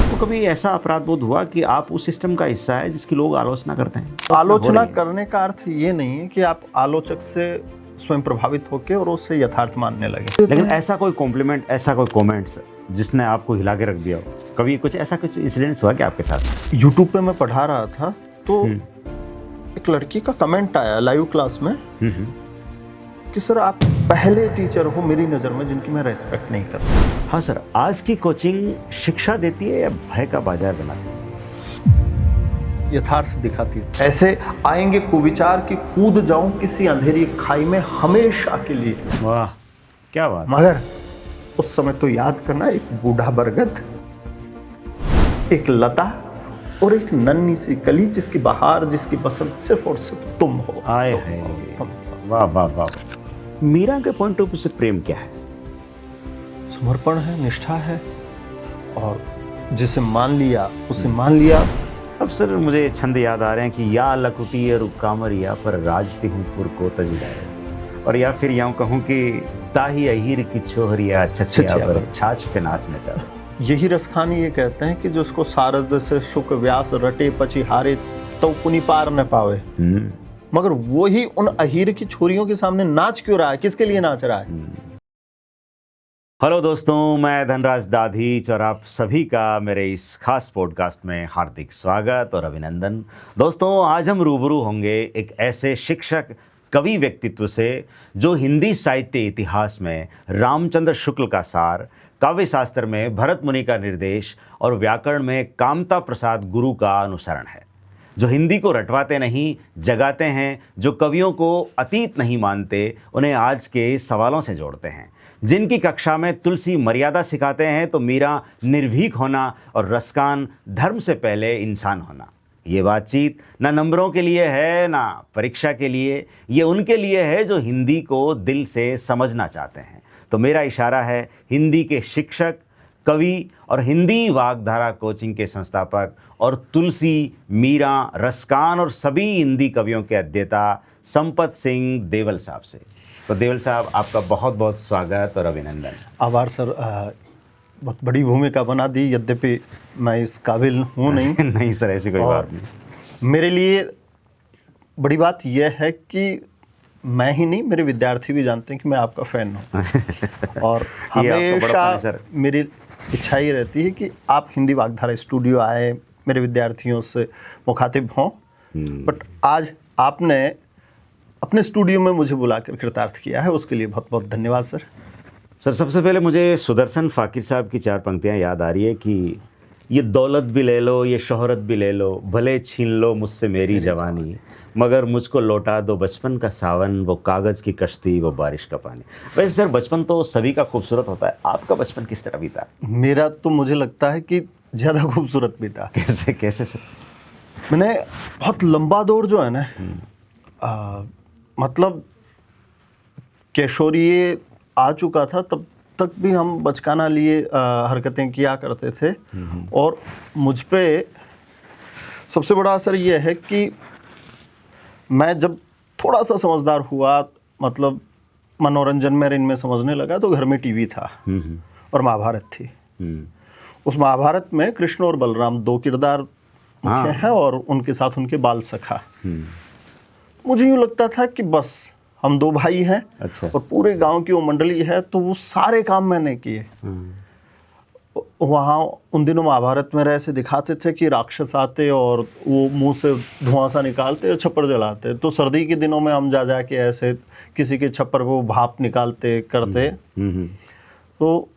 आपको कभी ऐसा अपराध बोध हुआ कि आप उस सिस्टम का हिस्सा है जिसकी लोग आलोचना करते हैं? आलोचना करने का अर्थ ये नहीं है कि आप आलोचक से स्वयं प्रभावित होकर और उससे यथार्थ मानने लगे। लेकिन ऐसा कोई कॉम्प्लीमेंट, ऐसा कोई कमेंट्स जिसने आपको हिला के रख दिया हो, कभी कुछ ऐसा कुछ इंसिडेंट्स हुआ क्या आपके साथ? यूट्यूब पे मैं पढ़ा रहा था तो एक लड़की का कमेंट आया लाइव क्लास में कि सर आप पहले टीचर हो मेरी नज़र में जिनकी मैं रेस्पेक्ट नहीं करता। हाँ सर, आज की कोचिंग शिक्षा देती है या भय का बाजार बनाती है? यथार्थ दिखाती है। ऐसे आएंगे कुविचार कि कूद जाऊं किसी अंधेरी खाई में हमेशा के लिए। वाह, क्या बात। मगर उस समय तो याद करना, एक बूढ़ा बरगद, एक लता और एक नन्ही सी कली जिसकी बहार, जिसकी बसंत सिर्फ और सिर्फ तुम हो। आए हैं, वाह वाह वाह। मीरा के पॉइंट ऑफ व्यू से प्रेम क्या है? समर्पण है, निष्ठा है, और जिसे मान लिया उसे मान लिया। अब सर मुझे छंद याद आ रहे हैं कि या लकुटी रुकामरिया पर राजती हूँ पुर को तजिलाए, और या फिर यूं कहूँ कि ताही अहीर की छोहरिया छछिया पर छाछ पे नाचना चाहो। यही रसखानी ये कहते हैं कि जिसको सारद से शुक व्यास रटे पची हारे तो पुनि पार न पावे। मगर वो ही उन अहीर की छोरियों के सामने नाच क्यों रहा है? किसके लिए नाच रहा है? हेलो दोस्तों, मैं धनराज दाधीच और आप सभी का मेरे इस खास पॉडकास्ट में हार्दिक स्वागत और अभिनंदन। दोस्तों, आज हम रूबरू होंगे एक ऐसे शिक्षक कवि व्यक्तित्व से जो हिंदी साहित्य इतिहास में रामचंद्र शुक्ल का सार, काव्य शास्त्र में भरत मुनि का निर्देश और व्याकरण में कामता प्रसाद गुरु का अनुसरण है, जो हिंदी को रटवाते नहीं जगाते हैं, जो कवियों को अतीत नहीं मानते उन्हें आज के सवालों से जोड़ते हैं, जिनकी कक्षा में तुलसी मर्यादा सिखाते हैं तो मीरा निर्भीक होना और रसकान धर्म से पहले इंसान होना। ये बातचीत ना नंबरों के लिए है ना परीक्षा के लिए, ये उनके लिए है जो हिंदी को दिल से समझना चाहते हैं। तो मेरा इशारा है हिंदी के शिक्षक, कवि और हिंदी वाग्धारा कोचिंग के संस्थापक और तुलसी, मीरा, रसकान और सभी हिंदी कवियों के अध्येता संपत सिंह देवल साहब से। तो देवल साहब, आपका बहुत बहुत स्वागत और अभिनंदन। आभार सर। बहुत बड़ी भूमिका बना दी, यद्यपि मैं इस काबिल हूँ नहीं। नहीं सर, ऐसी कोई बात नहीं। मेरे लिए बड़ी बात यह है कि मैं ही नहीं, मेरे विद्यार्थी भी जानते हैं कि मैं आपका फ़ैन हूँ। और हमेशा मेरी इच्छा ही रहती है कि आप हिंदी वाग्धारा स्टूडियो आए, मेरे विद्यार्थियों से मुखातिब हों। बट आज आपने अपने स्टूडियो में मुझे बुलाकर कृतार्थ किया है, उसके लिए बहुत बहुत धन्यवाद सर। सर, सबसे पहले मुझे सुदर्शन फ़ाकिर साहब की 4 पंक्तियाँ याद आ रही है कि ये दौलत भी ले लो, ये शोहरत भी ले लो, भले छीन लो मुझसे मेरी जवानी, मगर मुझको लौटा दो बचपन का सावन, वो कागज़ की कश्ती, वो बारिश का पानी। वैसे सर, बचपन तो सभी का खूबसूरत होता है, आपका बचपन किस तरह बीता? मेरा तो मुझे लगता है कि ज़्यादा खूबसूरत बीता। कैसे कैसे सर? मैंने बहुत लंबा दौर जो है ना, मतलब किशोरीय आ चुका था, तब तक भी हम बचकाना लिए हरकतें किया करते थे। और मुझ पे सबसे बड़ा असर ये है कि मैं जब थोड़ा सा समझदार हुआ, मतलब मनोरंजन में इनमें समझने लगा, तो घर में टीवी था और महाभारत थी। उस महाभारत में कृष्ण और बलराम 2 किरदार मुख्य हैं और उनके साथ उनके बाल सखा। मुझे यूँ लगता था कि बस हम 2 भाई हैं। अच्छा। और पूरे गांव की वो मंडली है, तो वो सारे काम मैंने किए। वहाँ उन दिनों महाभारत में ऐसे दिखाते थे कि राक्षस आते और वो मुंह से धुआं सा निकालते और छप्पर जलाते। तो सर्दी के दिनों में हम जा के ऐसे किसी के छप्पर को भाप निकालते करते। तो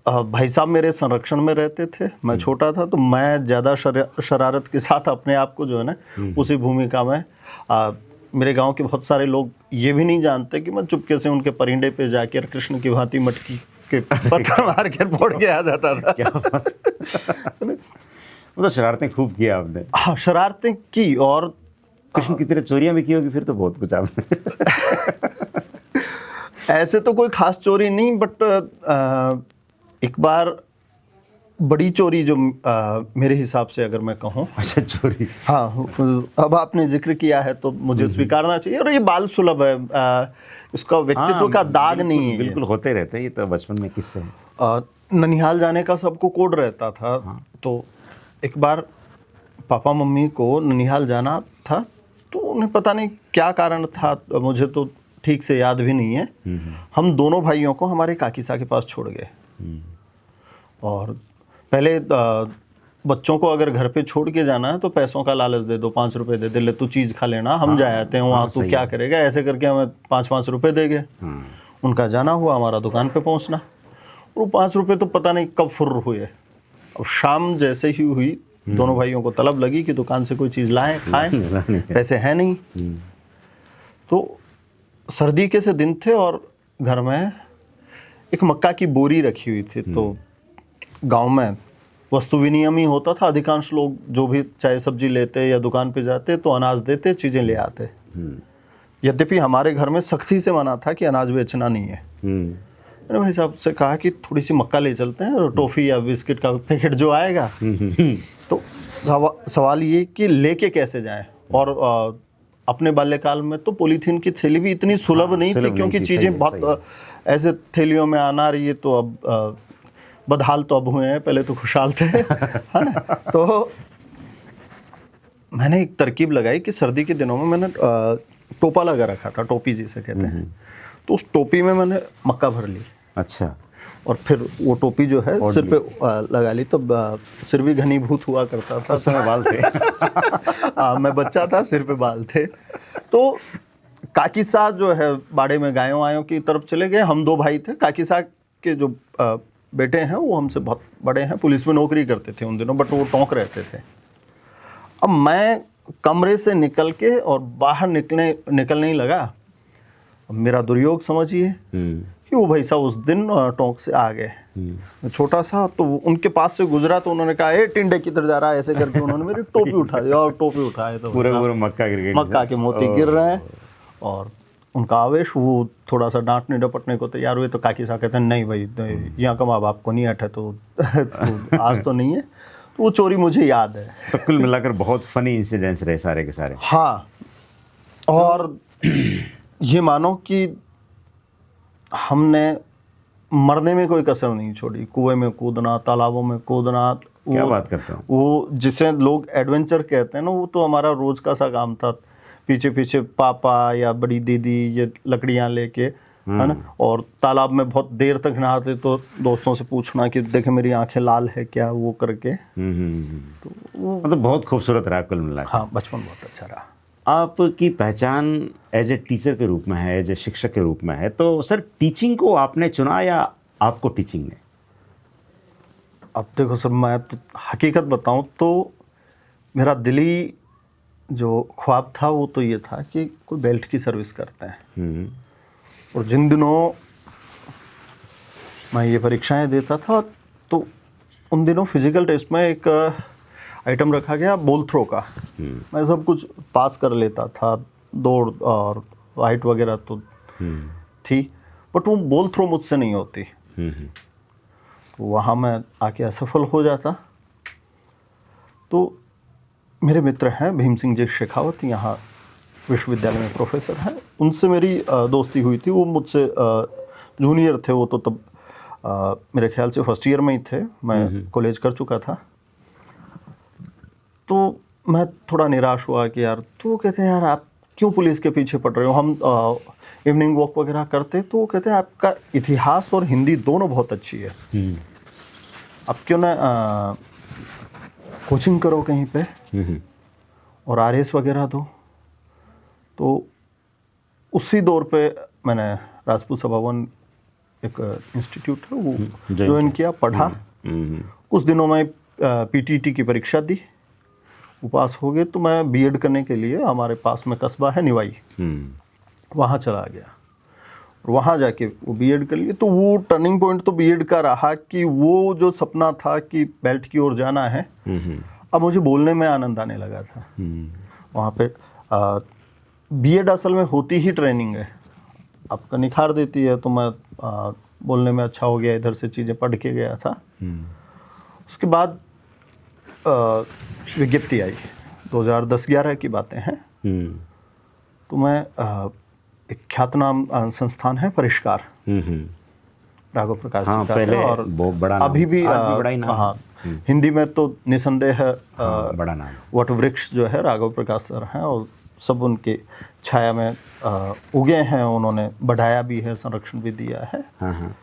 भाई साहब मेरे संरक्षण में रहते थे, मैं छोटा था, तो मैं ज़्यादा शरारत के साथ अपने आप को जो है ना उसी भूमिका में, मेरे गांव के बहुत सारे लोग ये भी नहीं जानते कि मैं चुपके से उनके परिंदे पे जाकर कृष्ण की भांति मटकी के पत्थर मार के फोड़ के आ जाता था। क्या बात। मतलब शरारतें खूब किया आपने। हाँ, शरारतें की, और कृष्ण की तरह चोरियां भी की होगी फिर तो बहुत कुछ आपने। ऐसे तो कोई खास चोरी नहीं, बट एक बार बड़ी चोरी जो मेरे हिसाब से अगर मैं कहूँ। अच्छा, चोरी। हाँ, अब आपने जिक्र किया है तो मुझे स्वीकारना चाहिए। और ये बाल सुलभ है, इसका व्यक्तित्व का दाग नहीं है। बिल्कुल होते रहते हैं, ये तो बचपन में किस्से हैं। ननिहाल जाने का सबको कोड रहता था। हाँ। तो एक बार पापा मम्मी को ननिहाल जाना था, तो उन्हें पता नहीं क्या कारण था, मुझे तो ठीक से याद भी नहीं है। हम दोनों भाइयों को हमारे काकीसा के पास छोड़ गए। और पहले बच्चों को अगर घर पे छोड़ के जाना है तो पैसों का लालच दे दो, 5 रुपए दे दे, ले तू चीज़ खा लेना, हम जा आते हैं वहाँ, तू क्या करेगा, ऐसे करके हमें 5-5 रुपए दे गए। उनका जाना हुआ, हमारा दुकान पे पहुँचना, और वो 5 रुपए तो पता नहीं कब फुर्र हुए। अब शाम जैसे ही हुई, दोनों भाइयों को तलब लगी कि दुकान से कोई चीज़ लाएं खाएं, पैसे हैं नहीं। तो सर्दी के से दिन थे और घर में एक मक्का की बोरी रखी हुई थी। तो गांव में वस्तु विनिमय ही होता था, अधिकांश लोग जो भी चाहे सब्जी लेते या दुकान पे जाते तो अनाज देते, चीज़ें ले आते। यद्यपि हमारे घर में सख्ती से मना था कि अनाज बेचना नहीं है। मैंने भाई साहब से कहा कि थोड़ी सी मक्का ले चलते हैं, और टॉफ़ी या बिस्किट का पैकेट जो आएगा। तो सवाल ये कि लेके कैसे जाएं, और अपने बाल्यकाल में तो पॉलीथीन की थैली भी इतनी सुलभ नहीं थी, क्योंकि चीज़ें बहुत ऐसे थैलियों में आना रही है। तो अब बदहाल तो अब हुए हैं, पहले तो खुशहाल थे, है ना। तो मैंने एक तरकीब लगाई कि सर्दी के दिनों में मैंने टोपा लगा रखा था, टोपी जिसे कहते हैं। तो उस टोपी में मैंने मक्का भर ली। अच्छा। और फिर वो टोपी जो है सिर पे लगा ली। तो सिर भी घनीभूत हुआ करता था, उस समय बाल थे। मैं बच्चा था, सिर पे बाल थे। तो काकी साहब जो है बाड़े में गायों वायों की तरफ चले गए। हम 2 भाई थे। काकी साहब के जो बेटे हैं वो हमसे बहुत बड़े हैं, पुलिस में नौकरी करते थे उन दिनों, बट वो टोंक रहते थे। अब मैं कमरे से निकल के और बाहर निकलने ही लगा। अब मेरा दुर्योग समझिए कि वो भाई साहब उस दिन टोंक से आ गए। छोटा सा, तो उनके पास से गुजरा तो उन्होंने कहा, ए टिंडे किधर जा रहा है, ऐसे करके उन्होंने मेरी टोपी उठा दी। और टोपी उठाए तो पूरे मक्का के मोती गिर रहे हैं। और उनका आवेश, वो थोड़ा सा डांटने डपटने को तैयार हुए। तो काकी साहब कहते हैं, नहीं भाई, यहाँ का माँ बाप को नहीं हट है, तो आज तो नहीं है। तो वो चोरी मुझे याद है। तो कुल मिलाकर बहुत फनी इंसिडेंट्स रहे सारे के सारे। हाँ, और ये मानो कि हमने मरने में कोई कसर नहीं छोड़ी। कुएं में कूदना, तालाबों में कूदना, क्या बात करते हो। वो जिसे लोग एडवेंचर कहते हैं ना, वो तो हमारा रोज का सा काम था। पीछे पीछे पापा या बड़ी दीदी ये लकड़ियां लेके, है ना, और तालाब में बहुत देर तक नहाते। तो दोस्तों से पूछना कि देखे मेरी आंखें लाल है क्या, वो करके। तो वो मतलब बहुत खूबसूरत रहा कुल मिला। हाँ, बचपन बहुत अच्छा रहा। आपकी पहचान एज ए टीचर के रूप में है, एज ए शिक्षक के रूप में है। तो सर, ख्वाब को आपने चुना या आपको टीचिंग ने? अब देखो सर, मैं तो हकीकत बताऊं तो मेरा दिली जो ख्वाब था वो तो ये था कि कोई बेल्ट की सर्विस करते हैं। और जिन दिनों मैं ये परीक्षाएं देता था, तो उन दिनों फिजिकल टेस्ट में एक आइटम रखा गया बॉल थ्रो का। मैं सब कुछ पास कर लेता था, दौड़ और हाइट वगैरह तो थी, बट वो बॉल थ्रो मुझसे नहीं होती। तो वहाँ मैं आके असफल हो जाता। तो मेरे मित्र हैं भीम सिंह जी शेखावत, यहाँ विश्वविद्यालय में प्रोफेसर हैं, उनसे मेरी दोस्ती हुई थी। वो मुझसे जूनियर थे, वो तो तब मेरे ख्याल से फर्स्ट ईयर में ही थे, मैं कॉलेज कर चुका था। तो मैं थोड़ा निराश हुआ कि यार, तो वो कहते हैं यार आप क्यों पुलिस के पीछे पड़ रहे हो। हम इवनिंग वॉक वगैरह करते, तो वो कहते हैं आपका इतिहास और हिंदी दोनों बहुत अच्छी है, आप क्यों ना कोचिंग करो कहीं पे और आरएस वगैरह दो। तो उसी दौर पे मैंने राजपूत सभावन एक इंस्टीट्यूट है वो ज्वाइन किया, पढ़ा। कुछ दिनों में पीटीटी की परीक्षा दी, वो पास हो गए। तो मैं बीएड करने के लिए, हमारे पास में कस्बा है निवाई, वहाँ चला गया। और वहाँ जाके वो बीएड कर लिए। तो वो टर्निंग पॉइंट तो बीएड का रहा कि वो जो सपना था कि बेल्ट की ओर जाना है, अब मुझे बोलने में आनंद आने लगा था। वहाँ पे बीएड असल में होती ही ट्रेनिंग है, आपका निखार देती है। तो मैं बोलने में अच्छा हो गया, इधर से चीज़ें पढ़ के गया था। उसके बाद विज्ञप्ति आई, 2010-11 की बातें हैं। तो मैं एक ख्यातनाम संस्थान है परिष्कार, राघव प्रकाश हाँ, जी का पहले है, और वो बड़ा नाम, अभी भी आज भी बड़ा ही नाम हाँ, है। हिंदी में तो निसंदेह बड़ा नाम। वटवृक्ष जो है राघव प्रकाश सर हैं, और सब उनके छाया में उगे हैं, उन्होंने बढ़ाया भी है, संरक्षण भी दिया है। हाँ हाँ।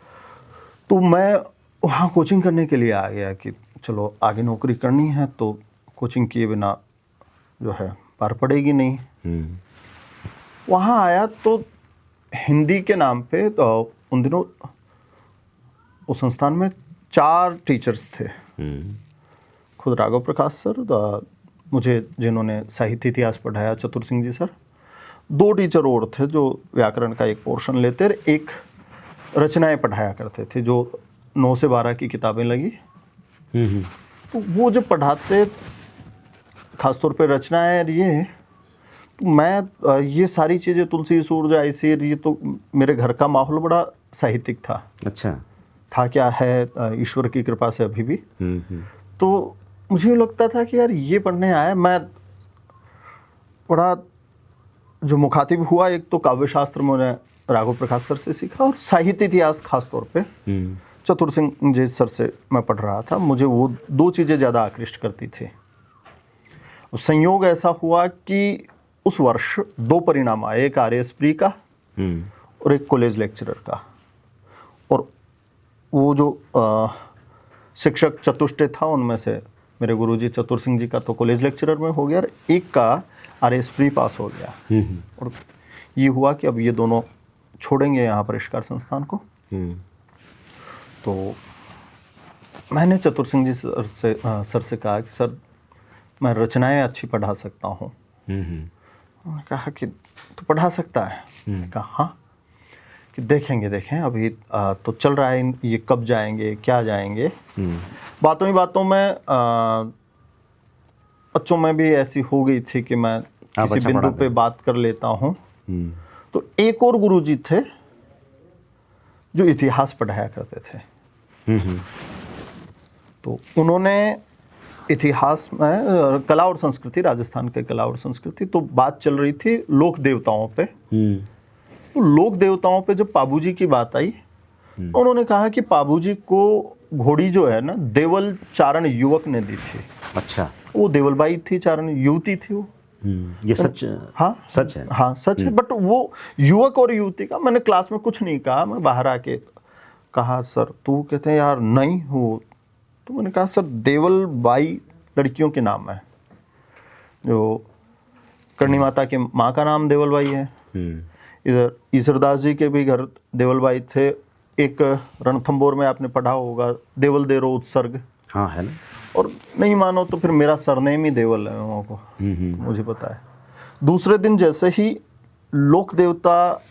तो मैं वहाँ कोचिंग करने के लिए आ गया कि चलो आगे नौकरी करनी है तो कोचिंग किए बिना जो है पार पड़ेगी नहीं। वहाँ आया तो हिंदी के नाम पे तो उन दिनों उस संस्थान में 4 टीचर्स थे। खुद राघव प्रकाश सर, मुझे जिन्होंने साहित्य इतिहास पढ़ाया चतुर सिंह जी सर, 2 टीचर और थे जो व्याकरण का एक पोर्शन लेते और एक रचनाएं पढ़ाया करते थे, जो 9 से 12 की किताबें लगी। तो वो जब पढ़ाते, खासतौर पे रचनाएं, ये तो मैं ये सारी चीज़ें तुलसी सूरज ऐसे, ये तो मेरे घर का माहौल बड़ा साहित्यिक था। अच्छा। था क्या है, ईश्वर की कृपा से अभी भी। तो मुझे ये लगता था कि यार ये पढ़ने आया, मैं बड़ा जो मुखातिब हुआ, एक तो काव्य शास्त्र मैंने राघव प्रकाश सर से सीखा, और साहित्य इतिहास खास तौर पे चतुर सिंह जी सर से मैं पढ़ रहा था। मुझे वो 2 चीज़ें ज़्यादा आकृष्ट करती थी। संयोग ऐसा हुआ कि उस वर्ष 2 परिणाम आए, एक RSP का और एक कॉलेज लेक्चरर का। और वो जो शिक्षक चतुष्टय था, उनमें से मेरे गुरुजी चतुर सिंह जी का तो कॉलेज लेक्चरर में हो गया, और एक का RSP पास हो गया। और ये हुआ कि अब ये दोनों छोड़ेंगे यहाँ परिष्कार संस्थान को। तो मैंने चतुर सिंह जी सर से कहा कि सर मैं रचनाएं अच्छी पढ़ा सकता हूँ। उन्होंने कहा कि तो पढ़ा सकता है। मैंने कहा हाँ, कि देखें अभी तो चल रहा है, ये कब जाएंगे, क्या जाएंगे। बातों ही बातों में बच्चों में भी ऐसी हो गई थी कि मैं किसी बिंदु पे बात कर लेता हूँ। तो एक और गुरुजी थे जो इतिहास पढ़ाया करते थे। तो उन्होंने इतिहास में कला और संस्कृति, राजस्थान के कला और संस्कृति, तो बात चल रही थी लोक देवताओं पे। तो लोक देवताओं पे जब पाबूजी की बात आई, उन्होंने कहा कि पाबूजी को घोड़ी जो है ना, देवल चारण युवक ने दी थी। अच्छा। वो देवलबाई थी, चारण युवती थी वो। ये सच? हाँ सच है। हाँ सच है। बट वो युवक और युवती का मैंने क्लास में कुछ नहीं कहा। मैं बाहर आके कहा सर, तू कहते हैं यार नहीं हो। तो मैंने कहा सर देवल बाई लड़कियों के नाम है, जो करणी माता के माँ का नाम देवलबाई है। इधर ईश्वरदास जी के भी घर देवलबाई थे। एक रणथंबोर में आपने पढ़ा होगा, देवल देरो उत्सर्ग। हाँ है ना। और नहीं मानो तो फिर मेरा सरनेम ही देवल है लोगों को, मुझे पता है। दूसरे दिन जैसे ही लोक देवता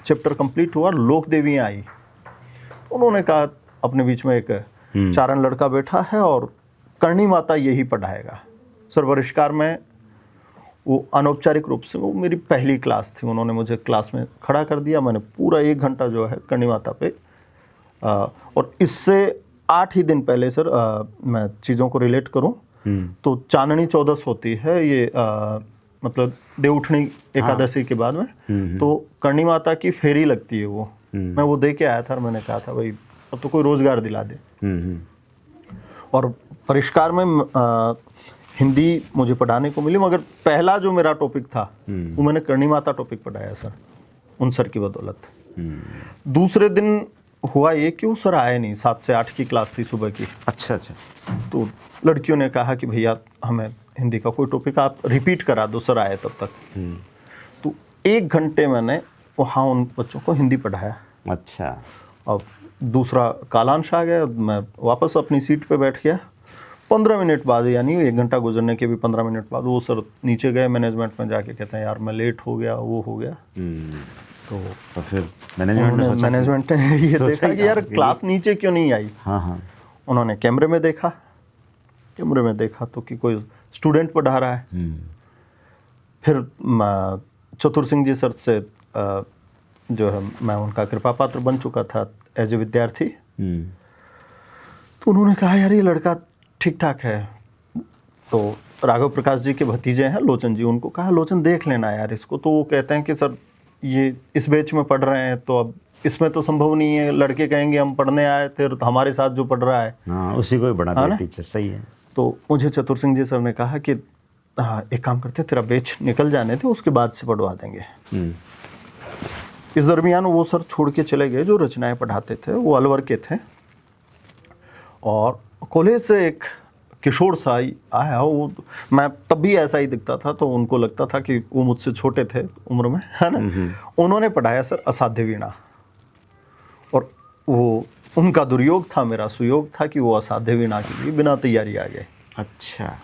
चैप्टर कंप्लीट हुआ, लोक देवियाँ आई। उन्होंने कहा अपने बीच में एक चारण लड़का बैठा है और करणी माता यही पढ़ाएगा। सर परिष्कार में वो अनौपचारिक रूप से वो मेरी पहली क्लास थी। उन्होंने मुझे क्लास में खड़ा कर दिया। मैंने पूरा 1 घंटा जो है करणी माता पे और इससे 8 ही दिन पहले सर मैं चीज़ों को रिलेट करूं तो चांदनी चौदस होती है ये मतलब देवउठनी एकादशी के बाद में, तो करणी माता की फेरी लगती है वो। मैं वो दे के आया था और मैंने कहा था भाई अब तो कोई रोजगार दिला दे। और परिष्कार में हिंदी मुझे पढ़ाने को मिली, मगर पहला जो मेरा टॉपिक था वो मैंने करणी माता टॉपिक पढ़ाया सर, उन सर की बदौलत। दूसरे दिन हुआ ये कि वो सर आए नहीं, 7 से 8 की क्लास थी सुबह की। अच्छा अच्छा। तो लड़कियों ने कहा कि भैया हमें हिंदी का कोई टॉपिक आप रिपीट करा दो, सर आए तब तक। तो 1 घंटे मैंने वहाँ उन बच्चों को हिंदी पढ़ाया। अच्छा। अब दूसरा कालांश आ गया, मैं वापस अपनी सीट पे बैठ गया। 15 मिनट बाद, यानी 1 घंटा गुजरने के भी 15 मिनट बाद वो सर नीचे गए मैनेजमेंट में, जाके कहते हैं यार मैं लेट हो गया, वो हो गया। तो फिर मैनेजमेंट ने ये देखा कि यार क्लास नीचे क्यों नहीं आई। हाँ। उन्होंने कैमरे में देखा तो कि कोई स्टूडेंट पढ़ा रहा है। फिर चतुर सिंह जी सर से जो है मैं उनका कृपा पात्र बन चुका था एज ए विद्यार्थी। तो उन्होंने कहा यार ये लड़का ठीक ठाक है। तो राघव प्रकाश जी के भतीजे हैं लोचन जी, उनको कहा लोचन देख लेना यार इसको। तो वो कहते हैं कि सर ये इस बैच में पढ़ रहे हैं तो अब इसमें तो संभव नहीं है, लड़के कहेंगे हम पढ़ने आए थे और हमारे साथ जो पढ़ रहा है, हाँ, उसी को ही बना हाँ दिया ना? टीचर, सही है। तो मुझे चतुर सिंह जी सर ने कहा कि हाँ, एक काम करते, तेरा बैच निकल जाने थे, उसके बाद से पढ़वा देंगे। हम्म, इस दरमियान वो सर छोड़ के चले गए जो रचनाएं पढ़ाते थे, वो अलवर के थे। और कॉलेज से एक किशोर सा ही आया, वो मैं तब भी ऐसा ही दिखता था, तो उनको लगता था कि वो मुझसे छोटे थे उम्र में, है ना। उन्होंने पढ़ाया सर असाध्य वीणा, और वो उनका दुर्योग था, मेरा सुयोग था कि वो असाध्य वीणा के लिए बिना तैयारी आ गए। अच्छा,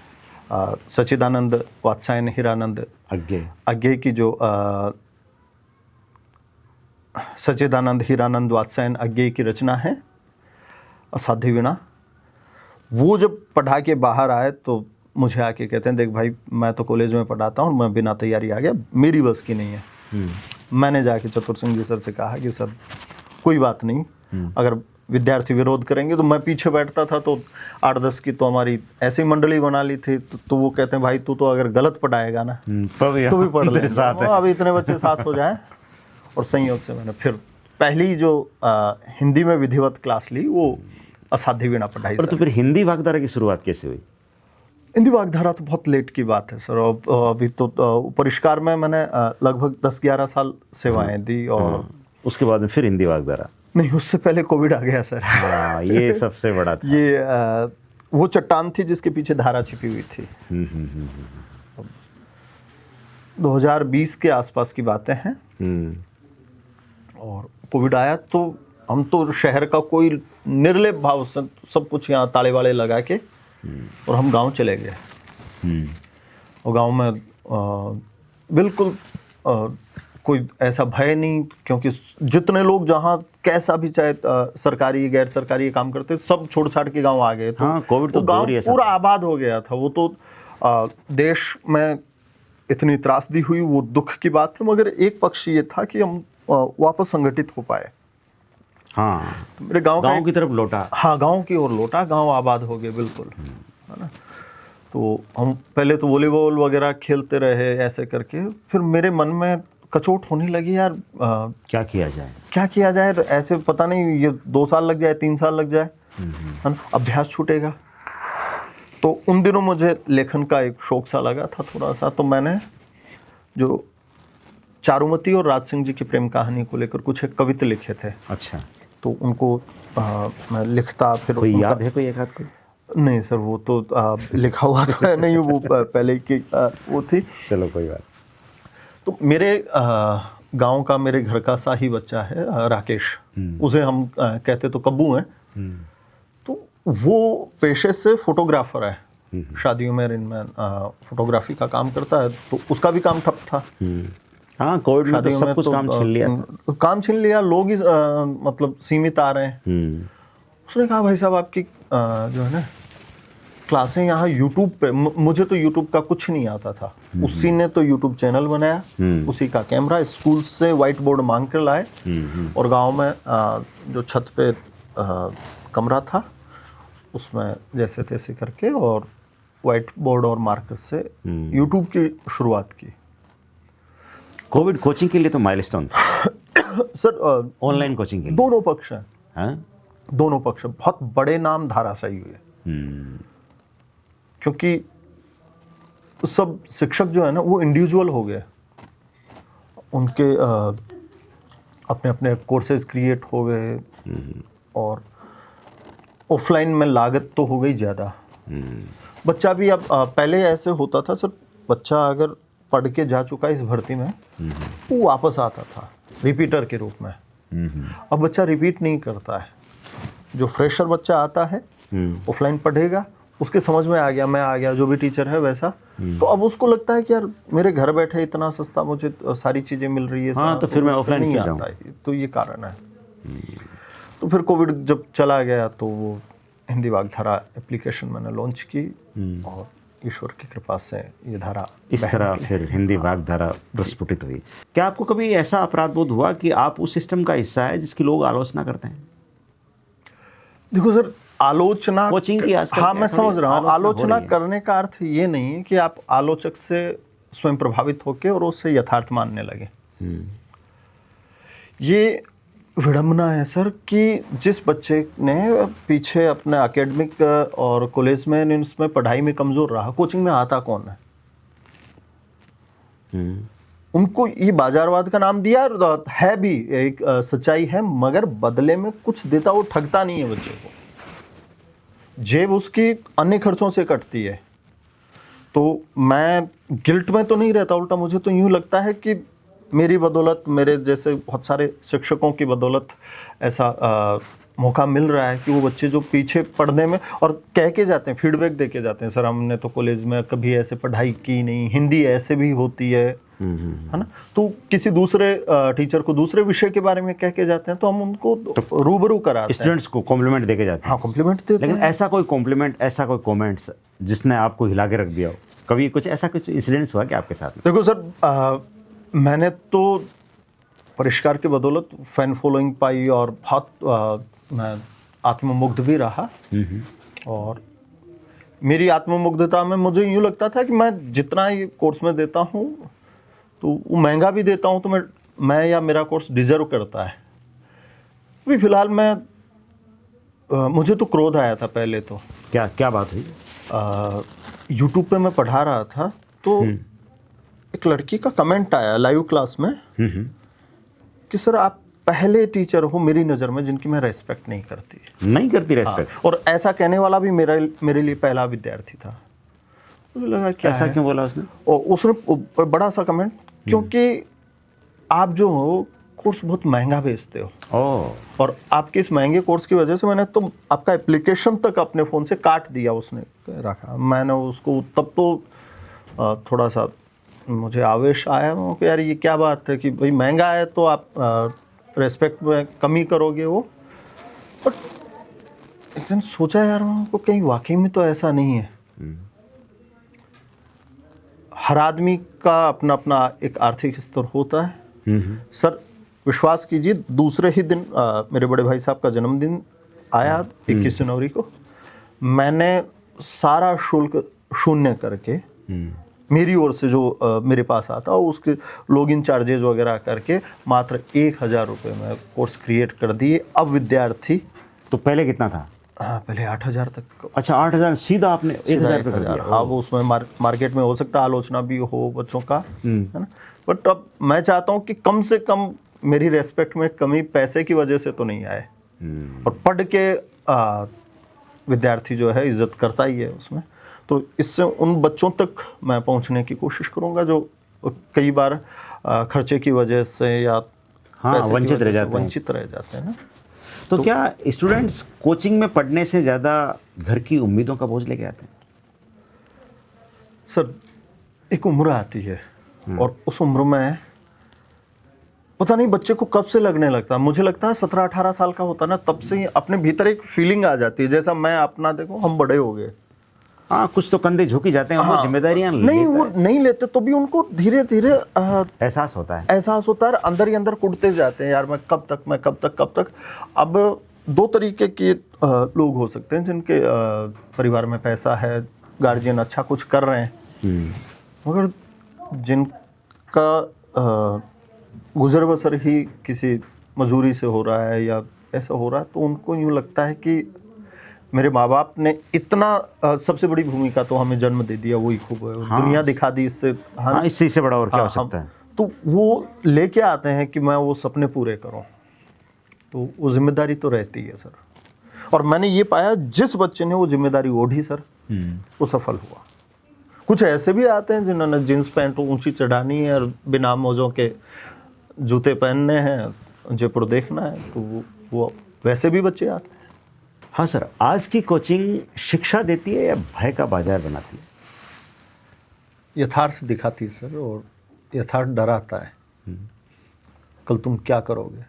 सच्चिदानंद वात्सायन हीरानंद आगे, आगे की जो सच्चिदानंद हीरानंद वात्सायन आगे की रचना है असाध्य वीणा, वो जब पढ़ा के बाहर आए तो मुझे आके कहते हैं, देख भाई, मैं तो कॉलेज में पढ़ाता हूँ, मैं बिना तैयारी आ गया, मेरी बस की नहीं है। मैंने जाके चतुर सिंह जी सर से कहा कि सर कोई बात नहीं, अगर विद्यार्थी विरोध करेंगे तो मैं पीछे बैठता था, तो 8-10 की तो हमारी ऐसी मंडली बना ली थी, तो वो कहते हैं भाई तू तो अगर गलत पढ़ाएगा ना तो भी पढ़ ले, अब इतने बच्चे साथ हो जाएं। और संयोग से मैंने फिर पहली जो हिंदी में विधिवत क्लास ली, वो असाध्य वीणा पढ़ाई। और तो फिर हिंदी वाग्धारा की शुरुआत कैसे हुई? हिंदी वाग्धारा तो बहुत लेट की बात है सर, अभी तो परिष्कार में मैंने लगभग 10-11 साल सेवाएं दी, और उसके बाद में फिर हिंदी वाग्धारा? नहीं, उससे पहले कोविड आ गया सर। हाँ, ये सबसे बड़ा था। ये वो चट्टान थी जिसके पीछे धारा छिपी हुई थी। 2020 के आसपास की बातें हैं, और कोविड आया तो हम तो शहर का कोई निर्लेप भाव से सब कुछ यहाँ ताले वाले लगा के, और हम गांव चले गए। और गांव में बिल्कुल कोई ऐसा भय नहीं, क्योंकि जितने लोग जहाँ कैसा भी चाहे सरकारी गैर सरकारी काम करते, सब छोड़ छाड़ के गांव आ गए। तो हाँ, कोविड तो गांव ऐसा पूरा आबाद हो गया था। वो तो देश में इतनी त्रासदी हुई, वो दुख की बात है, मगर एक पक्ष ये था कि हम वापस संगठित हो पाए। हाँ, मेरे गांव की तरफ लौटा। हाँ, गांव की ओर लौटा, गांव आबाद हो गए बिल्कुल, है ना। तो हम पहले तो वॉलीबॉल वगैरह खेलते रहे ऐसे करके, फिर मेरे मन में कचोट होने लगी, यार क्या किया जाए, क्या किया जाए, ऐसे पता नहीं ये 2 साल लग जाए, 3 साल लग जाए, है ना, अभ्यास छूटेगा। तो उन दिनों मुझे लेखन का एक शौक सा लगा था थोड़ा सा, तो मैंने जो चारुमती और राज सिंह जी की प्रेम कहानी को लेकर कुछ एक कविता लिखे थे। अच्छा, तो उनको मैं लिखता, फिर कोई याद है, कोई एक आध कोई? नहीं सर, वो तो लिखा हुआ तो है नहीं, वो पहले की वो थी। चलो कोई बात। तो मेरे गांव का, मेरे घर का सा ही बच्चा है राकेश, उसे हम कहते तो कब्बू हैं। तो वो पेशे से फोटोग्राफर है, शादियों में इनमें फोटोग्राफी का काम करता है, तो उसका भी काम ठप था। हाँ, कोविड में तो सब कुछ काम छीन लिया, काम छीन लिया, लोग ही मतलब सीमित आ रहे हैं। उसने कहा भाई साहब आपकी जो है ना क्लासें यहाँ यूट्यूब पे, मुझे तो यूट्यूब का कुछ नहीं आता था, उसी ने तो यूट्यूब चैनल बनाया, उसी का कैमरा, स्कूल से व्हाइट बोर्ड मांग कर लाए, और गांव में जो छत पे कमरा था उसमें जैसे तैसे करके, और व्हाइट बोर्ड और मार्कर से यूट्यूब की शुरुआत की। कोविड कोचिंग के लिए तो माइलस्टोन सर, ऑनलाइन कोचिंग के लिए दोनों पक्ष हैं। हाँ? दोनों पक्ष, बहुत बड़े नाम धाराशायी हुए, क्योंकि सब शिक्षक जो है ना वो इंडिविजुअल हो गए, उनके अपने अपने कोर्सेज क्रिएट हो गए, और ऑफलाइन में लागत तो हो गई ज़्यादा। बच्चा भी अब पहले ऐसे होता था सर, बच्चा अगर पढ़ के जा चुका इस भर्ती में, वो वापस आता था रिपीटर के रूप में। अब बच्चा रिपीट नहीं करता है, जो फ्रेशर बच्चा आता है ऑफलाइन पढ़ेगा, उसके समझ में आ गया, मैं आ गया, जो भी टीचर है वैसा, तो अब उसको लगता है कि यार मेरे घर बैठे इतना सस्ता मुझे सारी चीज़ें मिल रही है। हाँ, तो फिर मैं ऑफलाइन क्यों जाऊँ? तो ये कारण है। तो फिर कोविड जब चला गया तो वो हिंदी वाग्धारा एप्लीकेशन मैंने लॉन्च की, और ईश्वर की कृपा से ये धारा इस तरह फिर हिंदी वाग्धारा प्रस्फुटित हुई। क्या आपको कभी ऐसा अपराध बोध हुआ कि आप उस सिस्टम का हिस्सा है जिसकी लोग आलोचना करते हैं? देखो सर, आलोचना कोचिंग की आजकल हाँ, मैं समझ रहा हूँ। आलोचना हो करने का अर्थ ये नहीं है कि आप आलोचक से स्वयं प्रभावित होकर और उससे यथार्थ मानने लगे। ये विडम्बना है सर कि जिस बच्चे ने पीछे अपने एकेडमिक और कॉलेज में इसमें पढ़ाई में कमज़ोर रहा, कोचिंग में आता कौन है? उनको ये बाजारवाद का नाम दिया, है भी एक सच्चाई है, मगर बदले में कुछ देता, वो ठगता नहीं है बच्चे को। जेब उसकी अन्य खर्चों से कटती है। तो मैं गिल्ट में तो नहीं रहता, उल्टा मुझे तो यूँ लगता है कि मेरी बदौलत, मेरे जैसे बहुत सारे शिक्षकों की बदौलत ऐसा मौका मिल रहा है कि वो बच्चे जो पीछे पढ़ने में, और कह के जाते हैं, फीडबैक दे के जाते हैं, सर हमने तो कॉलेज में कभी ऐसे पढ़ाई की नहीं, हिंदी ऐसे भी होती है ना। तो किसी दूसरे टीचर को दूसरे विषय के बारे में कह के जाते हैं तो हम उनको रूबरू कराते हैं, स्टूडेंट्स को कॉम्प्लीमेंट देके जाते हैं। हाँ, कॉम्प्लीमेंट देते लेकिन हैं। ऐसा कोई कॉम्प्लीमेंट, ऐसा कोई कमेंट्स जिसने आपको हिला के रख दिया हो, कभी कुछ ऐसा कुछ इंसिडेंट्स हुआ क्या आपके साथ में? देखो सर, मैंने तो परिष्कार की बदौलत फैन फॉलोइंग पाई और बहुत मैं आत्ममुग्ध भी रहा। और मेरी आत्ममुग्धता में मुझे यूँ लगता था कि मैं जितना ये कोर्स में देता हूँ तो वो महंगा भी देता हूँ, तो मैं या मेरा कोर्स डिजर्व करता है। अभी फिलहाल मुझे तो क्रोध आया था पहले तो। क्या क्या बात हुई? यूट्यूब पे मैं पढ़ा रहा था तो एक लड़की का कमेंट आया लाइव क्लास में कि सर आप पहले टीचर हो मेरी नज़र में जिनकी मैं रेस्पेक्ट नहीं करती। नहीं करती रेस्पेक्ट? और ऐसा कहने वाला भी मेरे लिए पहला विद्यार्थी था। मुझे लगा क्या ऐसा है? क्यों बोला उसने? और उसने बड़ा सा कमेंट, क्योंकि आप जो हो कोर्स बहुत महंगा बेचते हो, ओह, और आपके इस महंगे कोर्स की वजह से मैंने तो आपका एप्लीकेशन तक अपने फ़ोन से काट दिया। उसने रखा, मैंने उसको तब तो थोड़ा सा मुझे आवेश आया कि यार ये क्या बात है कि भाई महंगा है तो आप रेस्पेक्ट में कमी करोगे वो। बट एक दिन सोचा यार उनको कहीं वाकई में तो ऐसा नहीं है। हर आदमी का अपना अपना एक आर्थिक स्तर होता है। सर विश्वास कीजिए, दूसरे ही दिन मेरे बड़े भाई साहब का जन्मदिन आया 21 जनवरी को। मैंने सारा शुल्क शून्य करके मेरी ओर से जो मेरे पास आता उसके लॉगिन चार्जेज वगैरह करके मात्र 1000 रुपये में कोर्स क्रिएट कर दिए। अब विद्यार्थी, तो पहले कितना था? हाँ पहले 8000 तक। अच्छा, 8000 सीधा आपने 1000 पे कर दिया? हाँ, वो उसमें मार्केट में हो सकता है आलोचना भी हो बच्चों का, है ना। बट अब मैं चाहता हूँ कि कम से कम मेरी रेस्पेक्ट में कमी पैसे की वजह से तो नहीं आए। और पढ़ के विद्यार्थी जो है इज्जत करता ही है उसमें। तो इससे उन बच्चों तक मैं पहुंचने की कोशिश करूंगा जो कई बार खर्चे की वजह से या वंचित रह जाते हैं ना। तो क्या स्टूडेंट्स कोचिंग में पढ़ने से ज़्यादा घर की उम्मीदों का बोझ लेके आते हैं? सर एक उम्र आती है और उस उम्र में पता नहीं बच्चे को कब से लगने लगता है। मुझे लगता है 17-18 साल का होता ना, तब से ही अपने भीतर एक फीलिंग आ जाती है, जैसा मैं अपना देखो हम बड़े हो गए। हाँ, कुछ तो कंधे झुकी जाते हैं, वो जिम्मेदारियां नहीं, वो नहीं लेते तो भी उनको धीरे धीरे एहसास होता है, अंदर ही अंदर कुड़ते जाते हैं, यार मैं कब तक। अब दो तरीके के लोग हो सकते हैं जिनके परिवार में पैसा है, गार्जियन अच्छा कुछ कर रहे हैं, मगर जिनका गुजर बसर ही किसी मजदूरी से हो रहा है या ऐसा हो रहा है, तो उनको यूँ लगता है कि मेरे माँ बाप ने इतना सबसे बड़ी भूमिका तो हमें जन्म दे दिया, वही खूब है। हाँ, दुनिया दिखा दी इससे। हाँ, इससे बड़ा और क्या हो सकता है। तो वो लेके आते हैं कि मैं वो सपने पूरे करूं, तो वो जिम्मेदारी तो रहती है सर। और मैंने ये पाया जिस बच्चे ने वो जिम्मेदारी ओढ़ी सर, वो सफल हुआ। कुछ ऐसे भी आते हैं जिन्होंने जींस पैंट ऊंची चढ़ानी है और बिना मोजों के जूते पहनने हैं, जयपुर देखना है, तो वो वैसे भी बच्चे आते हैं। हाँ सर, आज की कोचिंग शिक्षा देती है या भय का बाजार बनाती है? यथार्थ दिखाती है सर, और यथार्थ डराता है। कल तुम क्या करोगे?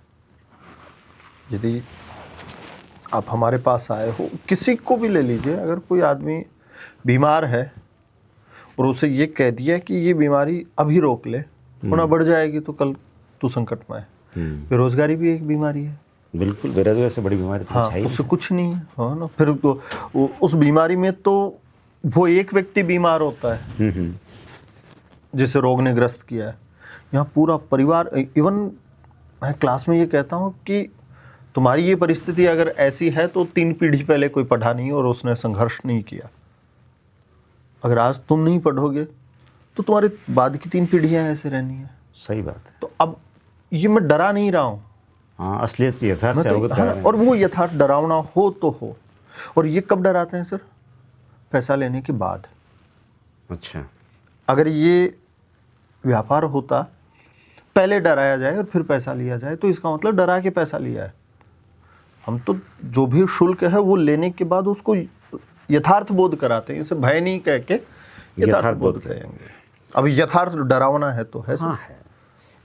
यदि आप हमारे पास आए हो, किसी को भी ले लीजिए, अगर कोई आदमी बीमार है और उसे ये कह दिया कि ये बीमारी अभी रोक ले, वरना बढ़ जाएगी तो कल तू संकट में है। बेरोजगारी भी एक बीमारी है। बिल्कुल, बेरोजगारी से बड़ी बीमारी तो हाँ, उससे कुछ नहीं है, हाँ ना। फिर तो उस बीमारी में तो वो एक व्यक्ति बीमार होता है जिसे रोग ने ग्रस्त किया है, यहाँ पूरा परिवार, इवन मैं क्लास में ये कहता हूँ कि तुम्हारी ये परिस्थिति अगर ऐसी है तो 3 पीढ़ी पहले कोई पढ़ा नहीं और उसने संघर्ष नहीं किया। अगर आज तुम नहीं पढ़ोगे तो तुम्हारे बाद की 3 पीढ़ियां ऐसे रहनी है। सही बात है। तो अब ये मैं डरा नहीं रहा हूँ, हाँ, असलियत से यथार्थ से अवगत हाँ, करा रहे हैं। और वो यथार्थ डरावना हो तो हो। और ये कब डराते हैं सर? पैसा लेने के बाद। अच्छा, अगर ये व्यापार होता, पहले डराया जाए और फिर पैसा लिया जाए, तो इसका मतलब डरा के पैसा लिया है। हम तो जो भी शुल्क है वो लेने के बाद उसको यथार्थ बोध कराते हैं, इसे भय नहीं कह के यथार्थ बोध करेंगे। अब यथार्थ डरावना है तो है सर। हाँ है।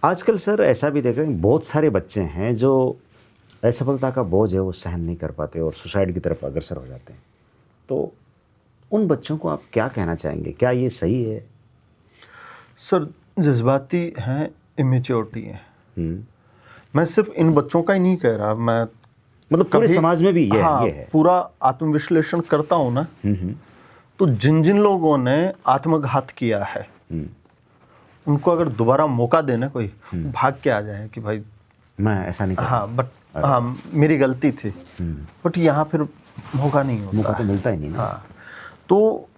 आजकल सर ऐसा भी देख रहे हैं, बहुत सारे बच्चे हैं जो असफलता का बोझ है वो सहन नहीं कर पाते और सुसाइड की तरफ अग्रसर हो जाते हैं। तो उन बच्चों को आप क्या कहना चाहेंगे? क्या ये सही है? सर जज्बाती हैं, इमेच्योरिटी है। मैं सिर्फ इन बच्चों का ही नहीं कह रहा, मैं मतलब पूरे समाज में भी हाँ, ये है। पूरा आत्मविश्लेषण करता हूँ ना, तो जिन जिन लोगों ने आत्मघात किया है उनको अगर दोबारा मौका देना कोई, भाग के आ जाए कि भाई मैं ऐसा नहीं हाँ बट हाँ मेरी गलती थी, बट यहाँ फिर मौका नहीं होता। मौका तो मिलता ही नहीं ना। हाँ, तो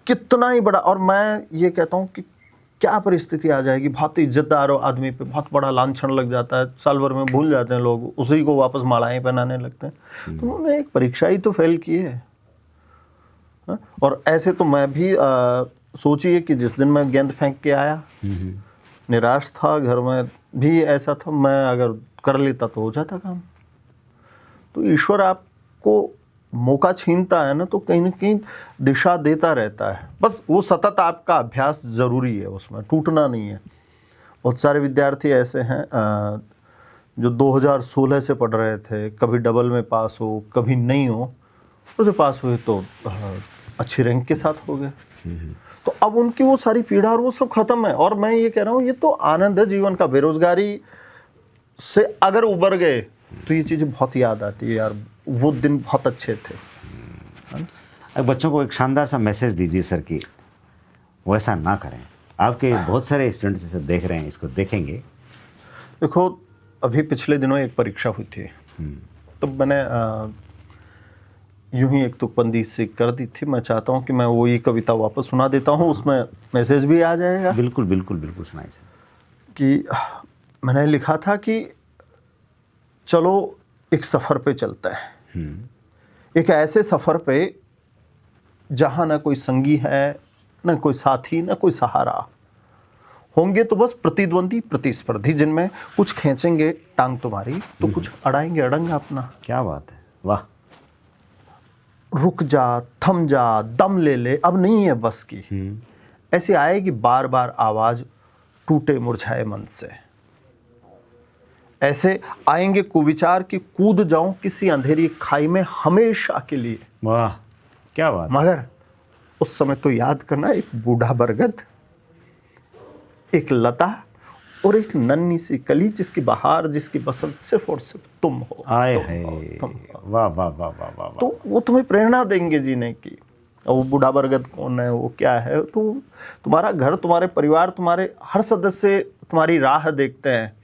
कितना ही बड़ा, और मैं ये कहता हूँ कि क्या परिस्थिति आ जाएगी, बहुत इज्जतदार आदमी पे बहुत बड़ा लांछन लग जाता है, साल भर में भूल जाते हैं लोग, उसी को वापस मालाएं पहनाने लगते हैं। तो उन्होंने एक परीक्षा ही तो फेल की है। हाँ? और ऐसे तो मैं भी सोचिए कि जिस दिन मैं गेंद फेंक के आया, निराश था, घर में भी ऐसा था, मैं अगर कर लेता तो हो जाता काम। तो ईश्वर आपको मौका छीनता है ना, तो कहीं ना कहीं दिशा देता रहता है। बस वो सतत आपका अभ्यास ज़रूरी है, उसमें टूटना नहीं है। बहुत सारे विद्यार्थी ऐसे हैं जो 2016 से पढ़ रहे थे, कभी डबल में पास हो, कभी नहीं हो, उसे पास हुए तो अच्छी रैंक के साथ हो गए। तो अब उनकी वो सारी पीड़ा और वो सब खत्म है। और मैं ये कह रहा हूँ, ये तो आनंद है जीवन का। बेरोजगारी से अगर उबर गए तो ये चीज़ें बहुत याद आती है यार, वो दिन बहुत अच्छे थे। अब बच्चों को एक शानदार सा मैसेज दीजिए सर कि वो ऐसा ना करें। आपके बहुत सारे स्टूडेंट्स इसे देख रहे हैं, इसको देखेंगे। देखो, अभी पिछले दिनों एक परीक्षा हुई थी, तो मैंने यूं ही एक तुकबंदी सी कर दी थी। मैं चाहता हूं कि मैं वो ये कविता वापस सुना देता हूं, उसमें मैसेज भी आ जाएगा। बिल्कुल बिल्कुल बिल्कुल सुनाइए सर। कि मैंने लिखा था कि चलो एक सफ़र पे चलता है, एक ऐसे सफ़र पे जहाँ ना कोई संगी है, ना कोई साथी, ना कोई सहारा, होंगे तो बस प्रतिद्वंदी प्रतिस्पर्धी, जिनमें कुछ खींचेंगे टांग तुम्हारी तो कुछ अड़ाएंगे अड़ंगा अपना। क्या बात है, वाह। रुक जा, थम जा, दम ले ले, अब नहीं है बस की। ऐसी आएगी बार बार आवाज टूटे मुरझाए मन से। ऐसे आएंगे कुविचार कि कूद जाऊं किसी अंधेरी खाई में हमेशा के लिए। वाह, क्या बात। मगर उस समय तो याद करना, एक बूढ़ा बरगद, एक लता और एक नन्ही सी कली, जिसकी बहार, जिसकी बसंत सिर्फ और सिर्फ तुम हो। आए है, वाह वाह वाह वाह वाह। तो वो तुम्हें प्रेरणा देंगे जीने की। और वो बूढ़ा बरगद कौन है, वो क्या है? तो तुम्हारा घर, तुम्हारे परिवार, तुम्हारे हर सदस्य तुम्हारी राह देखते हैं।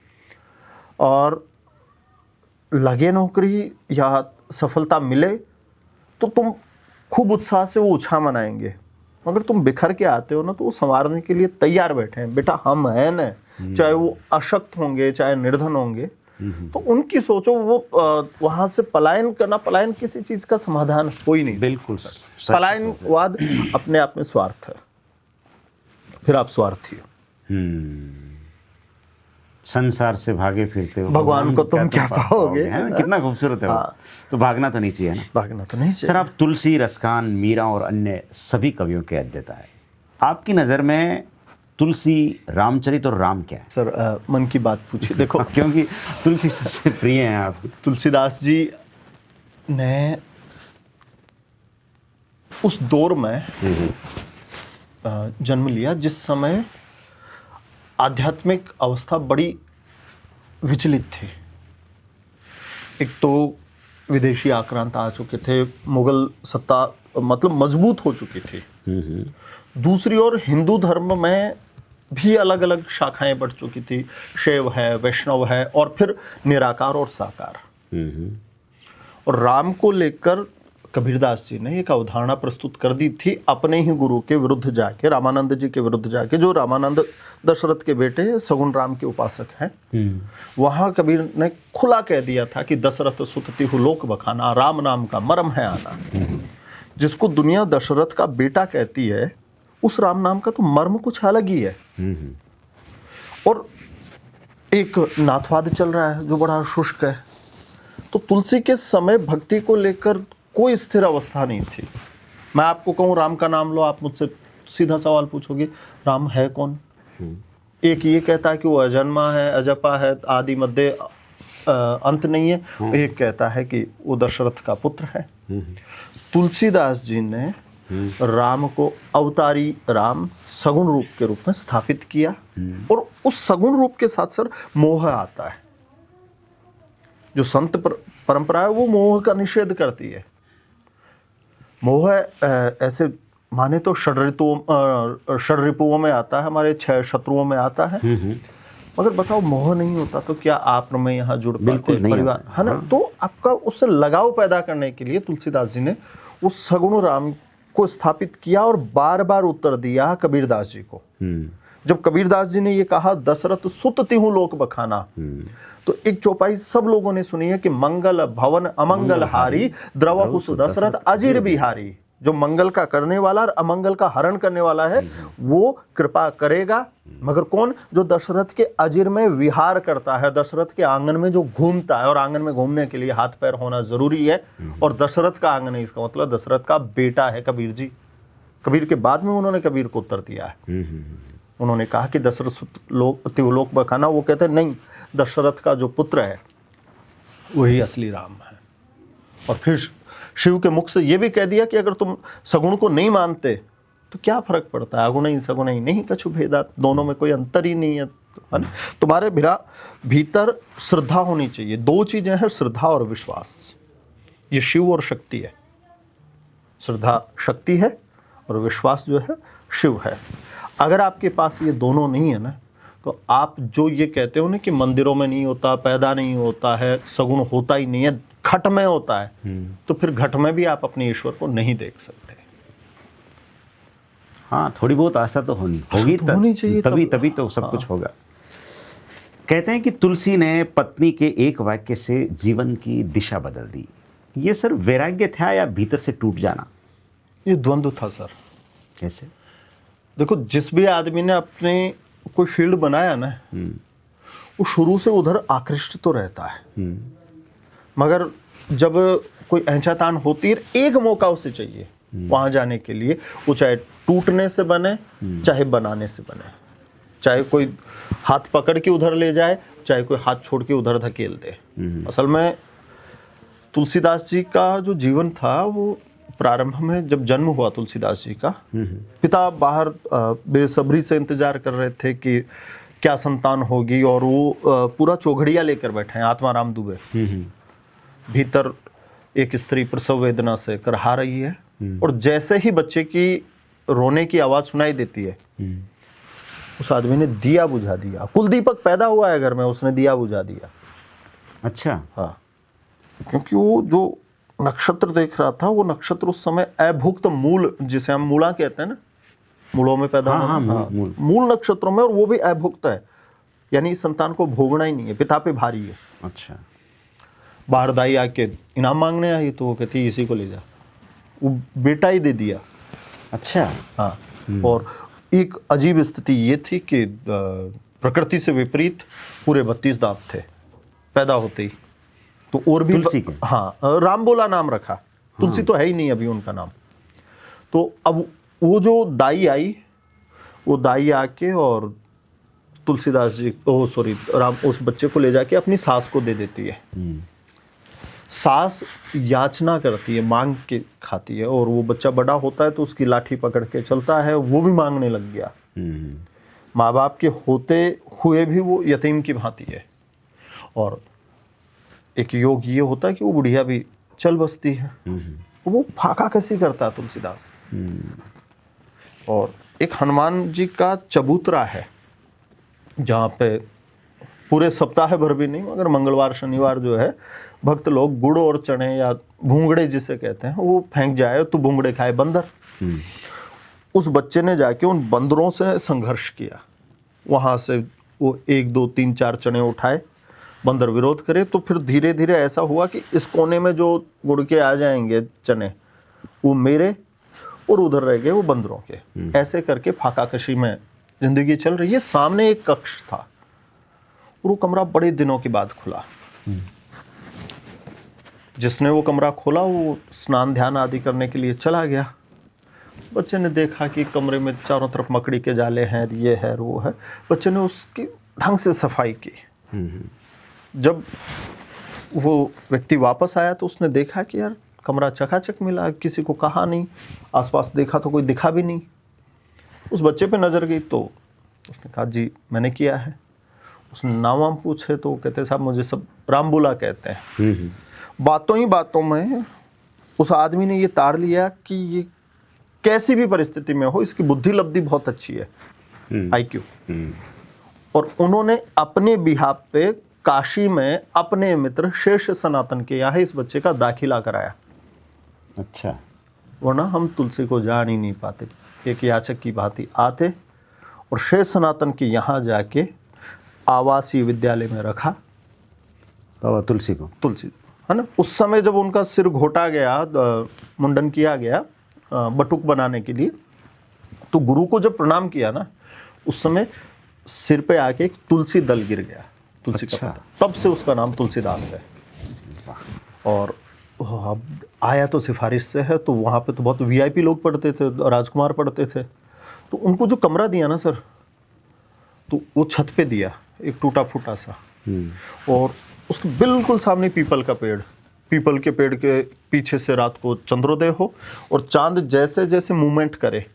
और लगे नौकरी या सफलता मिले तो तुम खूब उत्साह से वो उत्साह मनाएंगे। मगर तुम बिखर के आते हो ना, तो वो संवारने के लिए तैयार बैठे हैं। बेटा हम हैं ना, चाहे वो अशक्त होंगे, चाहे निर्धन होंगे, तो उनकी सोचो। वो वहां से पलायन करना, पलायन किसी चीज का समाधान हो ही नहीं। बिल्कुल, पलायनवाद अपने आप में स्वार्थ है, फिर आप स्वार्थी हो। संसार से भागे फिरते हो, भगवान को तुम क्या पाओगे। कितना खूबसूरत है। हाँ। तो भागना तो नहीं चाहिए ना। भागना तो नहीं चाहिए। सर, आप तुलसी, रसखान, मीरा और अन्य सभी कवियों के अध्येता है। आपकी नज़र में तुलसी, रामचरित और राम क्या है? सर मन की बात पूछिए। देखो क्योंकि तुलसी सबसे प्रिय है आपकी। तुलसीदास जी ने उस दौर में जन्म लिया जिस समय आध्यात्मिक अवस्था बड़ी विचलित थी। एक तो विदेशी आक्रांत आ चुके थे, मुगल सत्ता मतलब मजबूत हो चुकी थी। दूसरी ओर हिंदू धर्म में भी अलग अलग शाखाएं बढ़ चुकी थी, शैव है, वैष्णव है, और फिर निराकार और साकार। और राम को लेकर कबीरदास जी ने एक अवधारणा प्रस्तुत कर दी थी अपने ही गुरु के विरुद्ध जाके, रामानंद जी के विरुद्ध जाके, जो रामानंद दशरथ के बेटे सगुण राम के उपासक हैं। वहां कबीर ने खुला कह दिया था कि दशरथ सुत तिहु लोक बखाना, राम नाम का मर्म है आना। जिसको दुनिया दशरथ का बेटा कहती है, उस राम नाम का तो मर्म कुछ अलग ही है। और एक नाथवाद चल रहा है जो बड़ा शुष्क है। तो तुलसी के समय भक्ति को लेकर कोई स्थिर अवस्था नहीं थी। मैं आपको कहूँ राम का नाम लो, आप मुझसे सीधा सवाल पूछोगे राम है कौन? एक ये कहता है कि वो अजन्मा है, अजपा है, आदि मध्य अंत नहीं है। एक कहता है कि वो दशरथ का पुत्र है। तुलसीदास जी ने राम को अवतारी राम सगुण रूप के रूप में स्थापित किया। और उस सगुण रूप के साथ सर मोह आता है। जो संत परंपरा है वो मोह का निषेध करती है। मोह ऐसे माने तो षड्रिपुओं में आता है, हमारे 6 शत्रुओं में आता है। मगर बताओ मोह नहीं होता तो क्या आप में यहाँ जुड़ पाते परिवार, है ना? तो आपका उससे लगाव पैदा करने के लिए तुलसीदास जी ने उस सगुण राम को स्थापित किया और बार बार उत्तर दिया कबीरदास जी को। जब कबीरदास जी ने ये कहा दशरथ सुत तिहु लोक बखाना, तो एक चौपाई सब लोगों ने सुनी है कि मंगल भवन अमंगल हारी, द्रवपुष दशरथ अजिर बिहारी। जो मंगल का करने वाला और अमंगल का हरण करने वाला है वो कृपा करेगा। मगर कौन? जो दशरथ के अजिर में विहार करता है, दशरथ के आंगन में जो घूमता है। और आंगन में घूमने के लिए हाथ पैर होना जरूरी है। और दशरथ का आंगन है, इसका मतलब दशरथ का बेटा है कबीर जी। कबीर के बाद में उन्होंने कबीर को उत्तर दिया है। उन्होंने कहा कि दशरथ तिहुलोक बखाना, वो कहते हैं नहीं, दशरथ का जो पुत्र है वही असली राम है। और फिर शिव के मुख से ये भी कह दिया कि अगर तुम सगुण को नहीं मानते तो क्या फर्क पड़ता है, अगुण ही सगुण ही नहीं कछु भेदा, दोनों में कोई अंतर ही नहीं है। तुम्हारे भीतर श्रद्धा होनी चाहिए। 2 चीजें हैं, श्रद्धा और विश्वास। ये शिव और शक्ति है। श्रद्धा शक्ति है और विश्वास जो है शिव है। अगर आपके पास ये दोनों नहीं है ना, तो आप जो ये कहते हो ना कि मंदिरों में नहीं होता, पैदा नहीं होता है, सगुण होता ही नहीं है, घट में होता है, तो फिर घट में भी आप अपने ईश्वर को नहीं देख सकते। हाँ, थोड़ी बहुत आस्था तो होगी, होनी चाहिए, तभी तो सब कुछ होगा। कहते हैं कि तुलसी ने पत्नी के एक वाक्य से जीवन की दिशा बदल दी। ये सर वैराग्य था या भीतर से टूट जाना? ये द्वंद्व था सर। कैसे? देखो, जिस भी आदमी ने अपने कोई फील्ड बनाया ना, वो शुरू से उधर आकृष्ट तो रहता है। मगर जब कोई ऐंचातान होती है, एक मौका उसे चाहिए वहां जाने के लिए। वो चाहे टूटने से बने, चाहे बनाने से बने, चाहे कोई हाथ पकड़ के उधर ले जाए, चाहे कोई हाथ छोड़ के उधर धकेल दे। असल में तुलसीदास जी का जो जीवन था, वो प्रारंभ में जब जन्म हुआ तुलसीदास जी का, पिता बाहर बेसब्री से इंतजार कर रहे थे कि क्या संतान होगी। और वो पूरा चौघड़िया लेकर बैठे हैं, आत्माराम दुबे। भीतर एक स्त्री प्रसव वेदना से करहा रही है। और जैसे ही बच्चे की रोने की आवाज सुनाई देती है, उस आदमी ने दिया बुझा दिया। कुलदीपक पैदा हुआ है घर में, उसने दिया बुझा दिया। अच्छा। हाँ, क्योंकि वो जो नक्षत्र देख रहा था, वो नक्षत्र उस समय अभुक्त मूल, जिसे हम मूला कहते हैं ना, मूलों में पैदा होना, मूल नक्षत्रों में, और वो भी अभुक्त है, यानी संतान को भोगना ही नहीं है, पिता पे भारी है। अच्छा। बाहर दाई आके इनाम मांगने आई, तो वो कहती इसी को ले जा, वो बेटा ही दे दिया। अच्छा। हाँ। और एक अजीब स्थिति ये थी कि प्रकृति से विपरीत पूरे 32 दांत थे पैदा होते ही। तो और भी तुलसी के? हाँ, राम बोला नाम रखा। तुलसी तो है ही नहीं अभी उनका नाम। तो अब वो जो दाई आई, वो दाई आके और तुलसीदास जी राम उस बच्चे को ले जाके अपनी सास को दे देती है। सास याचना करती है, मांग के खाती है। और वो बच्चा बड़ा होता है तो उसकी लाठी पकड़ के चलता है, वो भी मांगने लग गया। माँ बाप के होते हुए भी वो यतीम की भांति है। और एक योग ये होता है कि वो बुढ़िया भी चल बसती है। वो फाका कैसी करता है तुलसीदास। और एक हनुमान जी का चबूतरा है जहाँ पे पूरे सप्ताह भर भी नहीं मगर मंगलवार शनिवार जो है भक्त लोग गुड़ और चने या भूंगड़े जिसे कहते हैं वो फेंक जाए तो भूंगड़े खाए बंदर। उस बच्चे ने जाके उन बंदरों से संघर्ष किया, वहाँ से वो 1 2 3 4 चने उठाए, बंदर विरोध करे तो फिर धीरे धीरे ऐसा हुआ कि इस कोने में जो गुड़ के आ जाएंगे चने वो मेरे और उधर रह गए वो बंदरों के। ऐसे करके फाकाकशी में जिंदगी चल रही है। सामने एक कक्ष था और वो कमरा बड़े दिनों के बाद खुला। जिसने वो कमरा खोला वो स्नान ध्यान आदि करने के लिए चला गया। बच्चे ने देखा कि कमरे में चारों तरफ मकड़ी के जाले हैं, ये है वो है। बच्चे ने उसकी ढंग से सफाई की। जब वो व्यक्ति वापस आया तो उसने देखा कि यार कमरा चकाचक मिला, किसी को कहा नहीं, आसपास देखा तो कोई दिखा भी नहीं। उस बच्चे पे नज़र गई तो उसने कहा जी मैंने किया है। उसने नाम वाम पूछे तो कहते साहब मुझे सब रामबुला कहते हैं। बातों ही बातों में उस आदमी ने ये ताड़ लिया कि ये कैसी भी परिस्थिति में हो इसकी बुद्धि लब्धि बहुत अच्छी है, IQ। और उन्होंने अपने बिहाफ पे काशी में अपने मित्र शेष सनातन के यहाँ इस बच्चे का दाखिला कराया। अच्छा। वरना हम तुलसी को जान ही नहीं पाते। एक याचक की भांति आते और शेष सनातन के यहाँ जाके आवासीय विद्यालय में रखा बाबा तुलसी को। तुलसी है ना। उस समय जब उनका सिर घोटा गया, मुंडन किया गया बटुक बनाने के लिए, तो गुरु को जब प्रणाम किया ना उस समय सिर पे आके एक तुलसी दल गिर गया, तुलसी का पत्ता। तब से उसका नाम तुलसीदास है। और अब आया तो सिफारिश से है, तो वहाँ पे तो बहुत VIP लोग पढ़ते थे, राजकुमार पढ़ते थे। तो उनको जो कमरा दिया ना सर, तो वो छत पे दिया एक टूटा फूटा सा, और उसके बिल्कुल सामने पीपल का पेड़, पीपल के पेड़ के पीछे से रात को चंद्रोदय हो और चांद जैसे जैसे मूवमेंट करे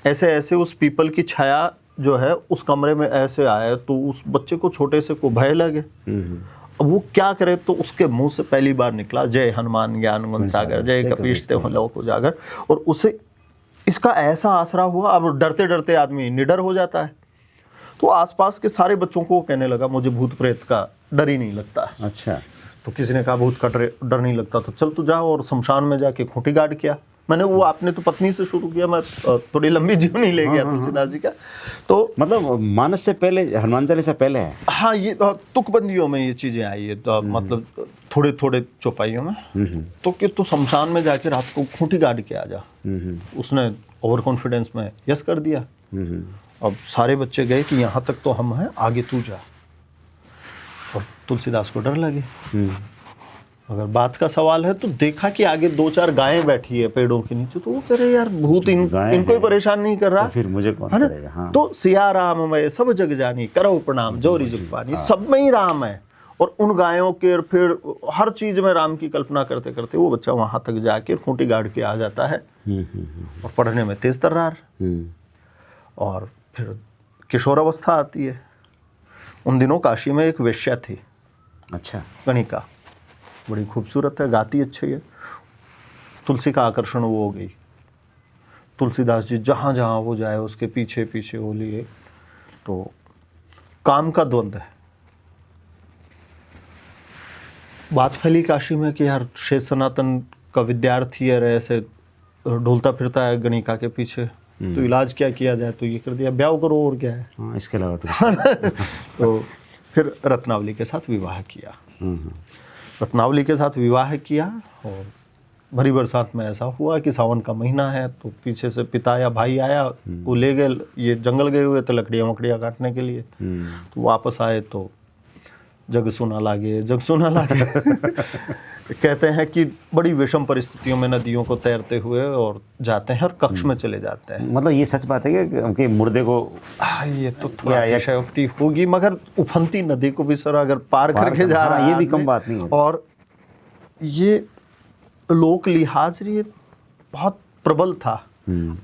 ऐसे ऐसे उस पीपल की छाया जो है उस कमरे में ऐसे आए तो उस बच्चे को छोटे से को भय लगे। अब वो क्या करे तो उसके मुंह से पहली बार निकला जय हनुमान ज्ञान गुण सागर, जय कपीश तिहुँ लोक उजागर। और उसे इसका ऐसा आसरा हुआ। अब डरते डरते आदमी निडर हो जाता है। तो आसपास के सारे बच्चों को कहने लगा मुझे भूत प्रेत का डर ही नहीं लगता। अच्छा। तो किसी ने कहा भूत का डर नहीं लगता तो चल तू जाओ और शमशान में जाके खूंटी गार्ड किया। मैंने वो आपने तो पत्नी से शुरू किया, मैं थोड़ी लंबी जीवनी ले गया तुलसीदास जी का। तो मतलब मानस से पहले, हनुमान चालीसा पहले है। हाँ, ये तुकबंदियों में ये चीजें आई है, तो मतलब थोड़े थोड़े चौपाइयों में। तो कि तू शमशान में जाके रात को खूंटी गार्ड के आ जा। उसने ओवर कॉन्फिडेंस में यस कर दिया। अब सारे बच्चे गए कि यहाँ तक तो हम हैं, आगे तू जा। और तुलसीदास को डर लगे। अगर बात का सवाल है तो देखा कि आगे 2-4 गायें बैठी है पेड़ों के नीचे। तो वो कह रहे यार भूत इनको ही परेशान नहीं कर रहा, तो फिर मुझे कौन करेगा। हाँ। तो सिया राम मैं सब जग जानी, करो प्रणाम जोरी जुग पानी। सब में ही राम है। और उन गायों के फिर हर चीज में राम की कल्पना करते करते वो बच्चा वहां तक जाके खूंटी गाड़ के आ जाता है। और पढ़ने में तेज तर्रार। और फिर किशोरावस्था आती है। उन दिनों काशी में एक वेश्या थी। अच्छा। गणिका, बड़ी खूबसूरत है, गाती अच्छी है। तुलसी का आकर्षण वो हो गई। तुलसीदास जी जहाँ जहाँ वो जाए उसके पीछे पीछे वो लिए। तो काम का द्वंद्व है। बात फैली काशी में कि यार शेष सनातन का विद्यार्थी है, ऐसे ढोलता फिरता है गणिका के पीछे, तो इलाज क्या किया जाए। तो ये कर दिया ब्याह करो और क्या है। हाँ, इसके अलावा तो फिर रत्नावली के साथ विवाह किया। रत्नावली के साथ विवाह किया और भरी बरसात में ऐसा हुआ कि सावन का महीना है, तो पीछे से पिता या भाई आया, वो ले गए। ये जंगल गए हुए थे लकड़ियाँ मकड़ियाँ काटने के लिए। तो वापस आए तो जग सुना लागे, जग सुना लागे। कहते हैं कि बड़ी विषम परिस्थितियों में नदियों को तैरते हुए और जाते हैं और कक्ष में चले जाते हैं। मतलब ये सच बात है कि मुर्दे को, ये तो थोड़ा अतिशयोक्ति होगी, मगर उफनती नदी को भी सर अगर पार करके जा रहा है, ये भी कम बात नहीं है। और ये लोक लिहाज ये बहुत प्रबल था।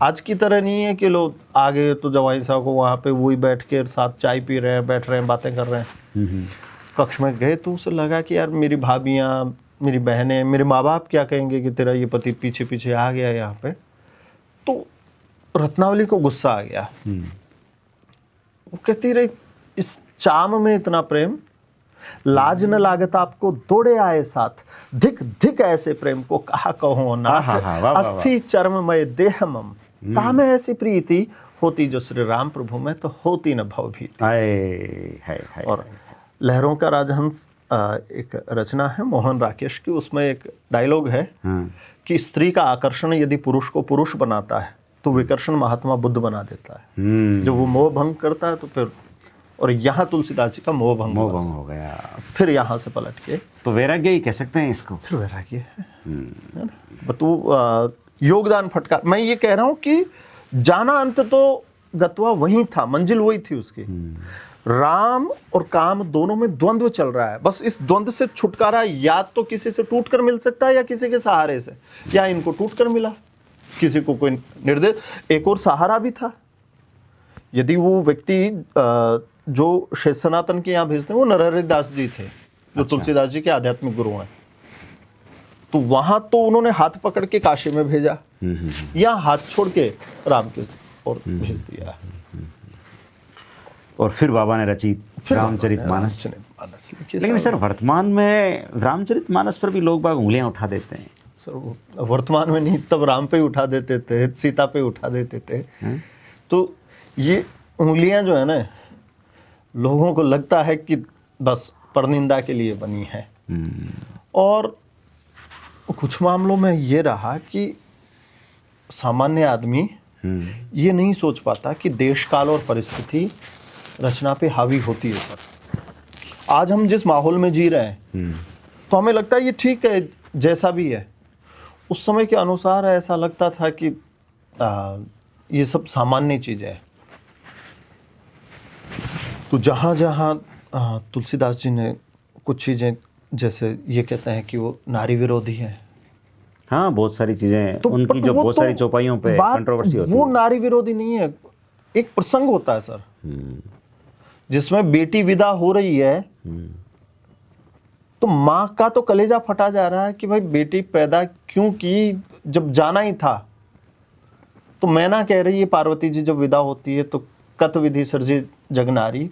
आज की तरह नहीं है कि लोग आगे तो जवाई साहब को वहाँ पे वही बैठ के साथ चाय पी रहे हैं, बैठ रहे हैं, बातें कर रहे हैं। कक्ष में गए तो उसे लगा कि यार मेरी भाभियाँ, मेरी बहनें, मेरे माँ बाप क्या कहेंगे कि तेरा ये पति पीछे पीछे आ गया है यहाँ पे। तो रत्नावली को गुस्सा आ गया। वो कहती रही इस चाम में इतना प्रेम, लाज न लागत आपको दौड़े आए साथ, धिक धिक ऐसे प्रेम को कहा कहो नाथ, वाह, वाह, वाह। अस्थि चर्ममय देह मम, तामे ऐसी प्रीति होती जो श्री राम प्रभु में तो होती न भव भीति। है और लहरों का राजहंस एक रचना है मोहन राकेश की, उसमें एक डायलॉग है हाँ। कि स्त्री का आकर्षण यदि पुरुष को पुरुष बनाता है तो विकर्षण महात्मा बुद्ध बना देता है। जब वो मोह भंग करता है तो फिर, और यहाँ तुलसीदास जी का मोह भंग हो गया, फिर यहाँ से पलट के तो वैराग्य ही कह सकते हैं इसको। फिर वैराग्य है ना? तो योगदान फटकार, मैं ये कह रहा हूँ कि जाना अंत तो गत्वा वही था, मंजिल वही थी उसकी। राम और काम दोनों में द्वंद्व चल रहा है, बस इस द्वंद्व से छुटकारा या तो किसी से टूट कर मिल सकता है या किसी के सहारे से, या इनको टूट कर मिला, किसी को कोई निर्देश। एक और सहारा भी था, यदि वो व्यक्ति जो शेष सनातन के यहाँ भेजते हैं वो नरहरि दास जी थे, जो तुलसीदास जी के आध्यात्मिक गुरु हैं, तो वहां तो उन्होंने हाथ पकड़ के काशी में भेजा, या हाथ छोड़ के राम के और भेज दिया। और फिर बाबा ने रची रामचरितमानस। लेकिन सर वर्तमान में रामचरितमानस पर भी लोग बाग उंगलियां उठा देते हैं। सर वर्तमान में नहीं, तब राम पे उठा देते थे, सीता पे उठा देते थे। तो ये उंगलियां जो है ना, लोगों को लगता है कि बस परनिंदा के लिए बनी है। और कुछ मामलों में ये रहा कि सामान्य आदमी ये नहीं सोच पाता कि देश काल और परिस्थिति रचना पे हावी होती है। सर आज हम जिस माहौल में जी रहे हैं तो हमें लगता है ये ठीक है जैसा भी है, उस समय के अनुसार ऐसा लगता था कि ये सब सामान्य चीजें हैं। तो जहाँ जहाँ तुलसीदास जी ने कुछ चीजें, जैसे ये कहते हैं कि वो नारी विरोधी है, हाँ बहुत सारी चीजें तो उनकी जो बहुत सारी चौपाइयों पे कंट्रोवर्सी होती है, वो नारी विरोधी नहीं है। एक प्रसंग होता है सर जिसमें बेटी विदा हो रही है, तो माँ का तो कलेजा फटा जा रहा है कि भाई बेटी पैदा क्यों की, जब जाना ही था। तो मैना कह रही है पार्वती जी जब विदा होती है तो कत विधि सर्जी जग नारी,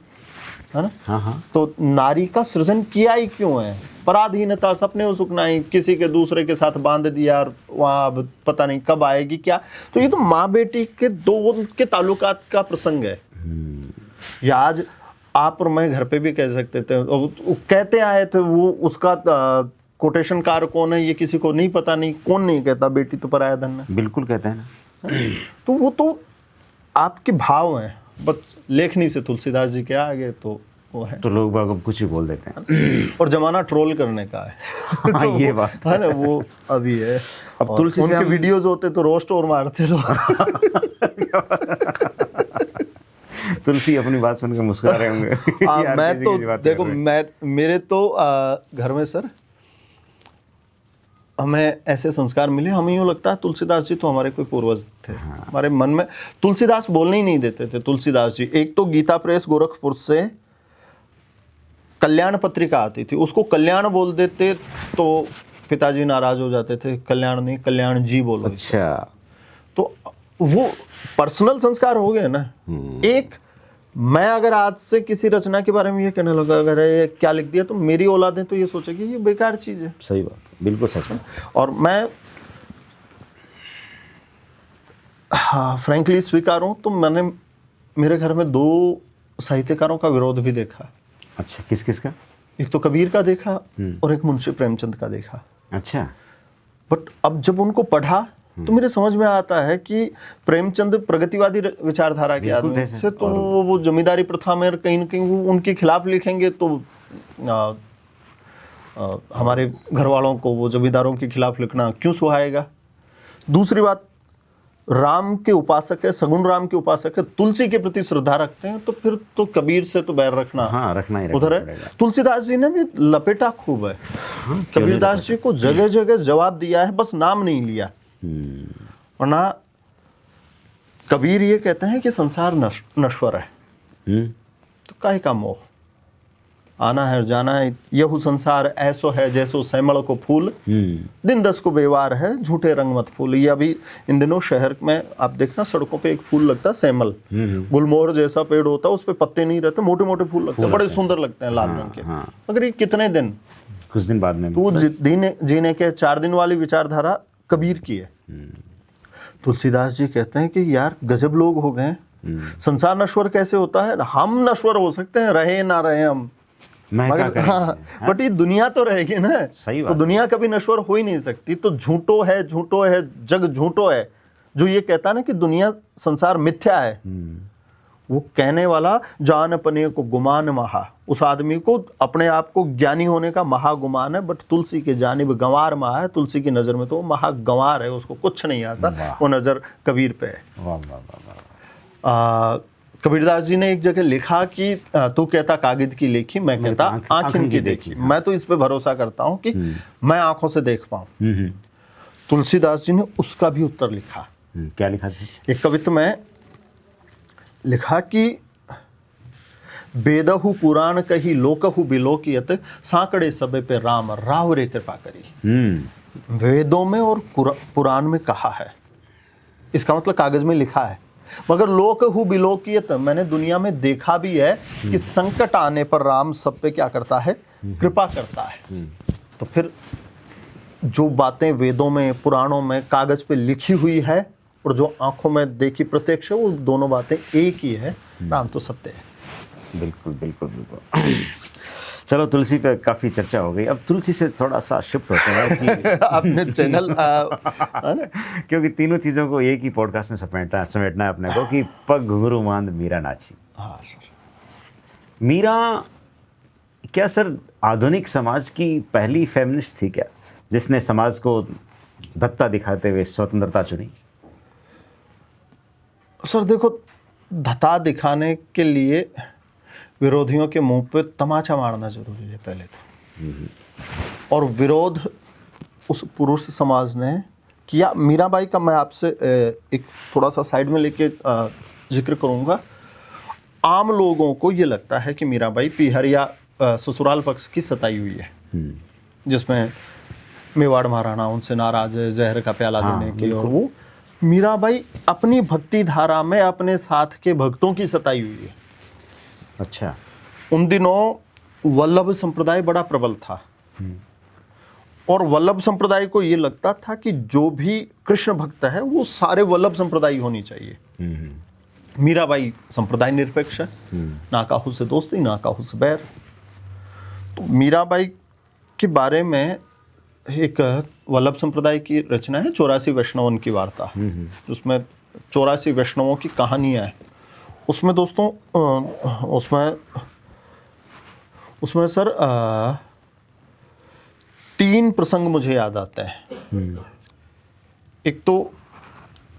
है ना। हाँ। तो नारी का सृजन किया ही क्यों है, पराधीनता, सपने सुखनाई, किसी के दूसरे के साथ बांध दिया और वहां अब पता नहीं कब आएगी क्या। तो ये तो माँ बेटी के दो के ताल्लुकात का प्रसंग है। या आज आप और मैं घर पे भी कह सकते थे, वो कहते आए थे, वो उसका कोटेशन कार कौन है ये किसी को नहीं पता, नहीं कौन नहीं कहता बेटी तो पराया धन है, बिल्कुल कहते हैं ना। तो वो तो आपके भाव हैं, बस लेखनी से तुलसीदास जी के आगे तो वो है। तो लोग बाग अब कुछ ही बोल देते हैं। और जमाना ट्रोल करने का है। हाँ, तो ये बात है ना, वो अभी है। अब तुलसी से उनके हम- वीडियोज होते तो रोस्ट और मारते लोग। तुलसी अपनी बात सुन के मुस्कुरा रहे होंगे। यार, मैं किसी तो की बात देखो, कर रहे हैं। मैं मेरे तो घर में सर हमें ऐसे संस्कार मिले, हमें यूँ लगता है तुलसीदास जी तो हमारे कोई पूर्वज थे। हमारे मन में तुलसीदास बोलने ही नहीं देते थे। तुलसीदास जी, एक तो गीता प्रेस गोरखपुर से कल्याण पत्रिका आती थी, उसको कल्याण बोल देते तो पिताजी नाराज हो जाते थे, कल्याण नहीं कल्याण जी बोलो। अच्छा, तो वो पर्सनल संस्कार हो गए ना। एक मैं अगर आज से किसी रचना के बारे में ये कहने लगा अगर ये क्या लिख दिया, तो मेरी औलादें तो ये सोचेगी ये बेकार चीज है। सही बात, बिल्कुल सच बात। और मैं फ्रैंकली स्वीकार हूं, तो मैंने मेरे घर में 2 साहित्यकारों का विरोध भी देखा। अच्छा, किस किस का? एक तो कबीर का देखा और एक मुंशी प्रेमचंद का देखा। अच्छा, बट अब जब उनको पढ़ा तो मेरे समझ में आता है कि प्रेमचंद प्रगतिवादी विचारधारा के बिल्कुल आदमी थे सर। से, तो वो जमींदारी प्रथा में कहीं न कहीं वो उनके खिलाफ लिखेंगे तो हमारे घर वालों को वो जमींदारों के खिलाफ लिखना क्यों सुहाएगा। दूसरी बात, राम के उपासक है, सगुण राम के उपासक है, तुलसी के प्रति श्रद्धा रखते हैं, तो फिर तो कबीर से तो बैर रखना हाँ रखना ही उधर है। पड़ेगा। तुलसीदास जी ने भी लपेटा खूब है। कबीरदास जी को जगह जगह जवाब दिया है, बस नाम नहीं लिया। वरना कबीर ये कहते हैं कि संसार नश्वर है, तो काहे का मोह। आना है और जाना है। यहू संसार ऐसो है जैसो सैमड़ को फूल, दिन दस को बेवार है झूठे रंग मत फूल। ये अभी इन दिनों शहर में आप देखना सड़कों पे एक फूल लगता है सैमल, गुलमोहर जैसा पेड़ होता है, उस पे पत्ते नहीं रहते, मोटे मोटे फूल लगते हैं, बड़े सुंदर लगते हैं लाल रंग के। मगर ये कितने दिन, कुछ दिन बाद में तो जीने के 4 दिन वाली विचारधारा कबीर की है। तुलसीदास जी कहते हैं कि यार गजब लोग हो गए, संसार नश्वर कैसे होता है, हम नश्वर हो सकते हैं, रहे ना रहे हम, मगर हाँ, बट ये दुनिया तो रहेगी ना। सही बात। तो दुनिया कभी नश्वर हो ही नहीं सकती। तो झूठो है जग झूठो है, जो ये कहता है ना कि दुनिया संसार मिथ्या है, वो कहने वाला जान अपने को गुमान महा, उस आदमी को अपने आप को ज्ञानी होने का महागुमान है। बट तुलसी के जानिब गंवार महा है, तुलसी की नजर में तो वो महागंवार है, उसको कुछ नहीं आता, वो नजर कबीर पे है। वाह वाह वाह। कबीरदास जी ने एक जगह लिखा कि तू कहता कागिद की लेखी, मैं कहता आँखिन की देखी। मैं तो इस पे भरोसा करता हूँ कि मैं आंखों से देख पाऊं। तुलसीदास जी ने उसका भी उत्तर लिखा। क्या लिखा जी? एक कवित्व में लिखा कि बेदहु पुराण कही लोकहु बिलोकियत, सांकड़े सबे पे राम राव रे कृपा करी। वेदों में और पुराण में कहा है, इसका मतलब कागज में लिखा है, मगर लोकहु बिलोकियत, मैंने दुनिया में देखा भी है कि संकट आने पर राम सब पे क्या करता है, कृपा करता है। तो फिर जो बातें वेदों में पुराणों में कागज पे लिखी हुई है और जो आंखों में देखी प्रत्यक्ष है, वो दोनों बातें एक ही है, राम तो सत्य है। बिल्कुल बिल्कुल बिल्कुल। चलो तुलसी पे काफ़ी चर्चा हो गई, अब तुलसी से थोड़ा सा शिफ्ट होते हैं कि आपने चैनल क्योंकि तीनों चीज़ों को एक ही पॉडकास्ट में समेटना है अपने को कि पग घुंघरू मांद मीरा नाची। हाँ सर। मीरा क्या सर आधुनिक समाज की पहली फेमिनिस्ट थी क्या, जिसने समाज को धत्ता दिखाते हुए स्वतंत्रता चुनी? सर देखो, धता दिखाने के लिए विरोधियों के मुंह पे तमाचा मारना जरूरी है पहले तो, और विरोध उस पुरुष समाज ने किया। मीराबाई का मैं आपसे एक थोड़ा सा साइड में लेके जिक्र करूंगा। आम लोगों को ये लगता है कि मीराबाई पीहर या ससुराल पक्ष की सताई हुई है, जिसमें मेवाड़ महाराणा उनसे नाराज है जहर का प्याला देने की, और वो मीराबाई अपनी भक्ति धारा में अपने साथ के भक्तों की सताई हुई है। अच्छा। उन दिनों वल्लभ संप्रदाय बड़ा प्रबल था, और वल्लभ संप्रदाय को ये लगता था कि जो भी कृष्ण भक्त है वो सारे वल्लभ संप्रदाय होनी चाहिए। मीराबाई संप्रदाय निरपेक्ष है, ना काहू से दोस्ती ना काहू से बैर। तो मीराबाई के बारे में एक वल्लभ संप्रदाय की रचना है 84 वैष्णवन की वार्ता, उसमें 84 वैष्णवों की कहानियां हैं। उसमें दोस्तों उसमें सर 3 प्रसंग मुझे याद आते हैं। एक तो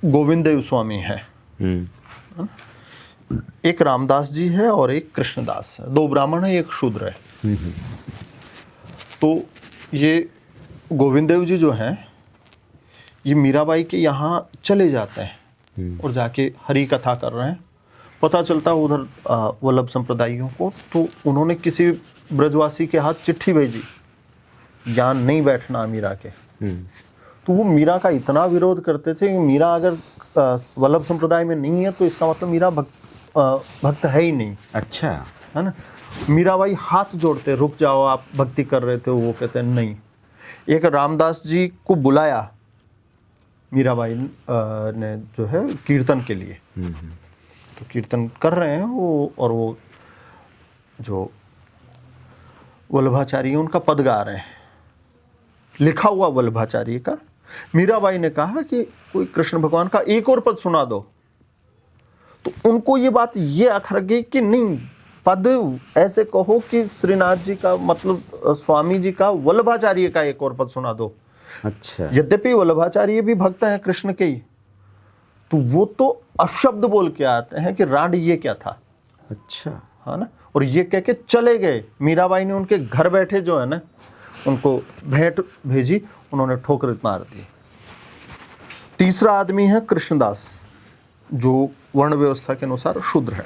गोविंद देव स्वामी है, एक रामदास जी है और एक कृष्णदास है। 2 ब्राह्मण है, एक शूद्र है। तो ये गोविंद देव जी जो हैं, ये मीराबाई के यहाँ चले जाते हैं और जाके हरि कथा कर रहे हैं। पता चलता उधर वल्लभ संप्रदाइयों को, तो उन्होंने किसी ब्रजवासी के हाथ चिट्ठी भेजी, ज्ञान नहीं बैठना मीरा के। तो वो मीरा का इतना विरोध करते थे कि मीरा अगर वल्लभ संप्रदाय में नहीं है तो इसका मतलब मीरा भक्त है ही नहीं। अच्छा, है ना। मीराबाई हाथ जोड़ते, रुक जाओ आप भक्ति कर रहे थे, वो कहते हैं नहीं। एक रामदास जी को बुलाया मीराबाई ने जो है कीर्तन के लिए, तो कीर्तन कर रहे हैं वो, और वो जो वल्लभाचार्य उनका पद गा रहे हैं, लिखा हुआ वल्लभाचार्य का। मीराबाई ने कहा कि कोई कृष्ण भगवान का एक और पद सुना दो, तो उनको ये बात ये अखर गई कि नहीं, पद ऐसे कहो कि श्रीनाथ जी का मतलब स्वामी जी का वल्लभाचार्य का एक और पद सुना दो। अच्छा। यद्यपि वल्लभाचार्य भी भक्त हैं कृष्ण के ही, तो वो तो अपशब्द बोल के आते हैं कि राड ये क्या था। अच्छा, है ना। और ये कह के चले गए। मीराबाई ने उनके घर बैठे जो है ना, उनको भेंट भेजी, उन्होंने ठोकर मार दी। तीसरा आदमी है कृष्णदास, जो वर्ण व्यवस्था के अनुसार शूद्र है।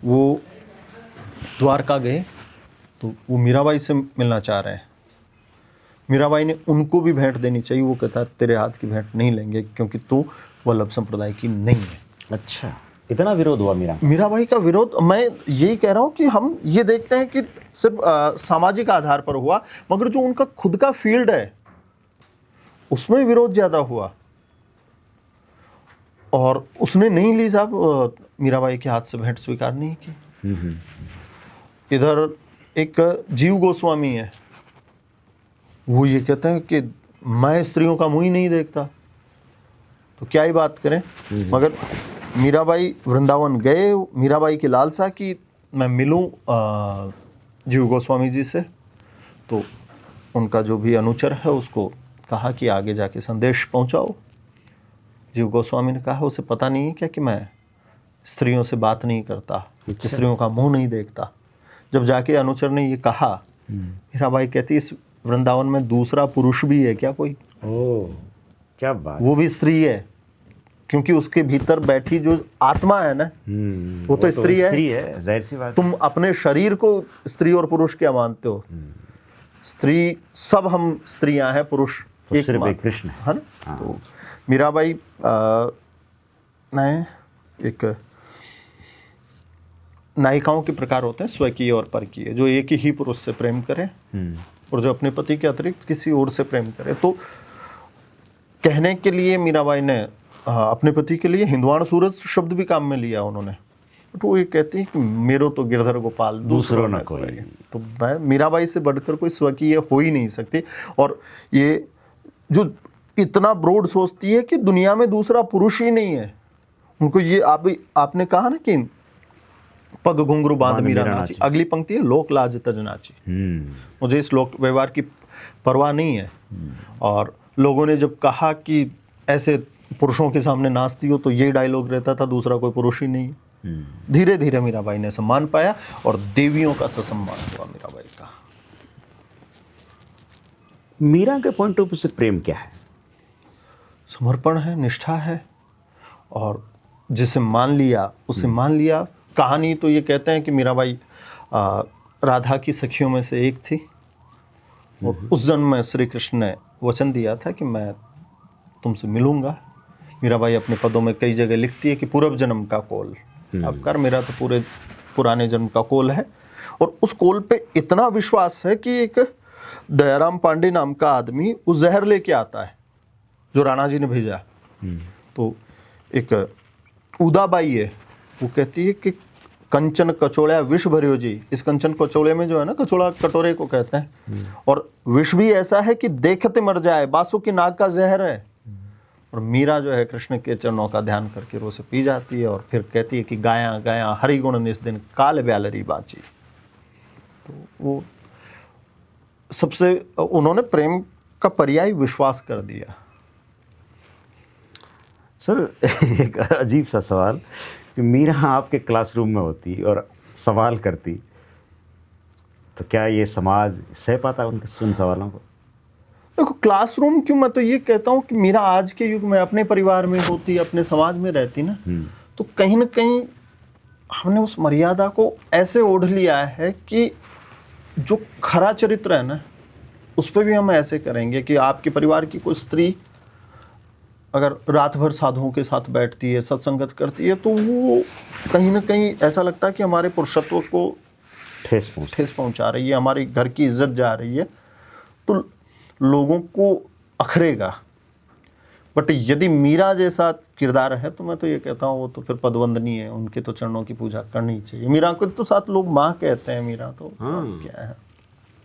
वो द्वारका गए, तो वो मीराबाई से मिलना चाह रहे हैं। मीराबाई ने उनको भी भेंट देनी चाहिए, वो कहता है तेरे हाथ की भेंट नहीं लेंगे क्योंकि तू वल्लभ संप्रदाय की नहीं है। अच्छा, इतना विरोध हुआ मीरा? मीराबाई का विरोध, मैं यही कह रहा हूँ कि हम ये देखते हैं कि सिर्फ सामाजिक आधार पर हुआ, मगर जो उनका खुद का फील्ड है उसमें विरोध ज्यादा हुआ। और उसने नहीं ली साहब, मीराबाई के हाथ से भेंट स्वीकार नहीं की। इधर एक जीव गोस्वामी है, वो ये कहते हैं कि मैं स्त्रियों का मुंह ही नहीं देखता, तो क्या ही बात करें। मगर मीराबाई वृंदावन गए, मीराबाई की लालसा की मैं मिलूं जीव गोस्वामी जी से, तो उनका जो भी अनुचर है उसको कहा कि आगे जाके संदेश पहुंचाओ। जीव गोस्वामी ने कहा उसे पता नहीं है क्या कि मैं स्त्रियों से बात नहीं करता, स्त्रियों का मुंह नहीं देखता। जब जाके अनुचर ने ये कहा, मीराबाई कहती इस वृंदावन में दूसरा पुरुष भी है क्या कोई? ओह, क्या बात। वो भी स्त्री है, क्योंकि उसके भीतर बैठी जो आत्मा है ना, वो तो स्त्री है, जाहिर सी बात। तुम अपने शरीर को स्त्री और पुरुष क्या मानते हो? स्त्री, सब हम स्त्रियां हैं, पुरुष तो सिर्फ एक कृष्ण है ना। हाँ। तो मीराबाई ने एक नायिकाओं के प्रकार होते हैं, स्वकीय और परकीय, जो एक ही पुरुष से प्रेम करे और जो अपने पति के अतिरिक्त किसी और से प्रेम करे। तो कहने के लिए मीराबाई ने अपने पति के लिए हिंदवान सूरज शब्द भी काम में लिया उन्होंने। तो वो ये कहती है कि मेरो तो गिरधर गोपाल दूसरों न कोई। तो मैं मीराबाई से बढ़कर कोई स्वकीय हो ही नहीं सकती। और ये जो इतना ब्रॉड सोचती है कि दुनिया में दूसरा पुरुष ही नहीं है, उनको ये आपने कहा ना कि पग घुंघरू बांध मीरा नाची, अगली पंक्ति है लोक लाज तज नाची। मुझे इस लोक व्यवहार की परवाह नहीं है। और लोगों ने जब कहा कि ऐसे पुरुषों के सामने नाचती हो, तो ये डायलॉग रहता था दूसरा कोई पुरुष ही नहीं। धीरे धीरे मीराबाई ने सम्मान पाया और देवियों का ससम्मान हुआ मीराबाई का। मीरा के पॉइंट ऑफ व्यू से प्रेम क्या है? समर्पण है, निष्ठा है, और जिसे मान लिया उसे मान लिया। कहानी तो ये कहते हैं कि मीराबाई राधा की सखियों में से एक थी, और उस जन्म में श्री कृष्ण ने वचन दिया था कि मैं तुमसे मिलूंगा। मीराबाई अपने पदों में कई जगह लिखती है कि पूर्व जन्म का कोल अब कर, मेरा तो पूरे पुराने जन्म का कोल है। और उस कोल पे इतना विश्वास है कि एक दयाराम पांडे नाम का आदमी वो जहर लेके आता है जो राणा जी ने भेजा। तो एक उदाबाई है, वो कहती है कि कंचन कचोड़ा विष भरियो जी। इस कंचन कचोड़े में जो है ना, कचोड़ा कटोरे को कहते हैं, और विष भी ऐसा है कि देखते मर जाए, बासु की नाग का जहर है। और मीरा जो है कृष्ण के चरणों का ध्यान करके वो से पी जाती है, और फिर कहती है कि गाया गाया हरि गुण निस दिन काल ब्यालरी बाची। तो वो सबसे, उन्होंने प्रेम का पर्याय विश्वास कर दिया। सर एक अजीब सा सवाल कि मीरा आपके क्लासरूम में होती और सवाल करती, तो क्या ये समाज सह पाता उन सवालों को? देखो क्लासरूम क्यों, मैं तो ये कहता हूँ कि मीरा आज के युग में अपने परिवार में होती, अपने समाज में रहती ना, तो कहीं ना कहीं हमने उस मर्यादा को ऐसे ओढ़ लिया है कि जो खरा चरित्र है ना, उस पर भी हम ऐसे करेंगे कि आपके परिवार की कोई स्त्री अगर रात भर साधुओं के साथ बैठती है, सत्संगत करती है, तो वो कहीं ना कहीं ऐसा लगता है कि हमारे पुरुषत्व को ठेस पहुंचा रही है, हमारी घर की इज्जत जा रही है, तो लोगों को अखरेगा। बट यदि मीरा जैसा किरदार है तो मैं तो ये कहता हूँ वो तो फिर पदवंदनीय है, उनके तो चरणों की पूजा करनी चाहिए। मीरा को तो साथ लोग माँ कहते हैं, मीरा तो क्या है,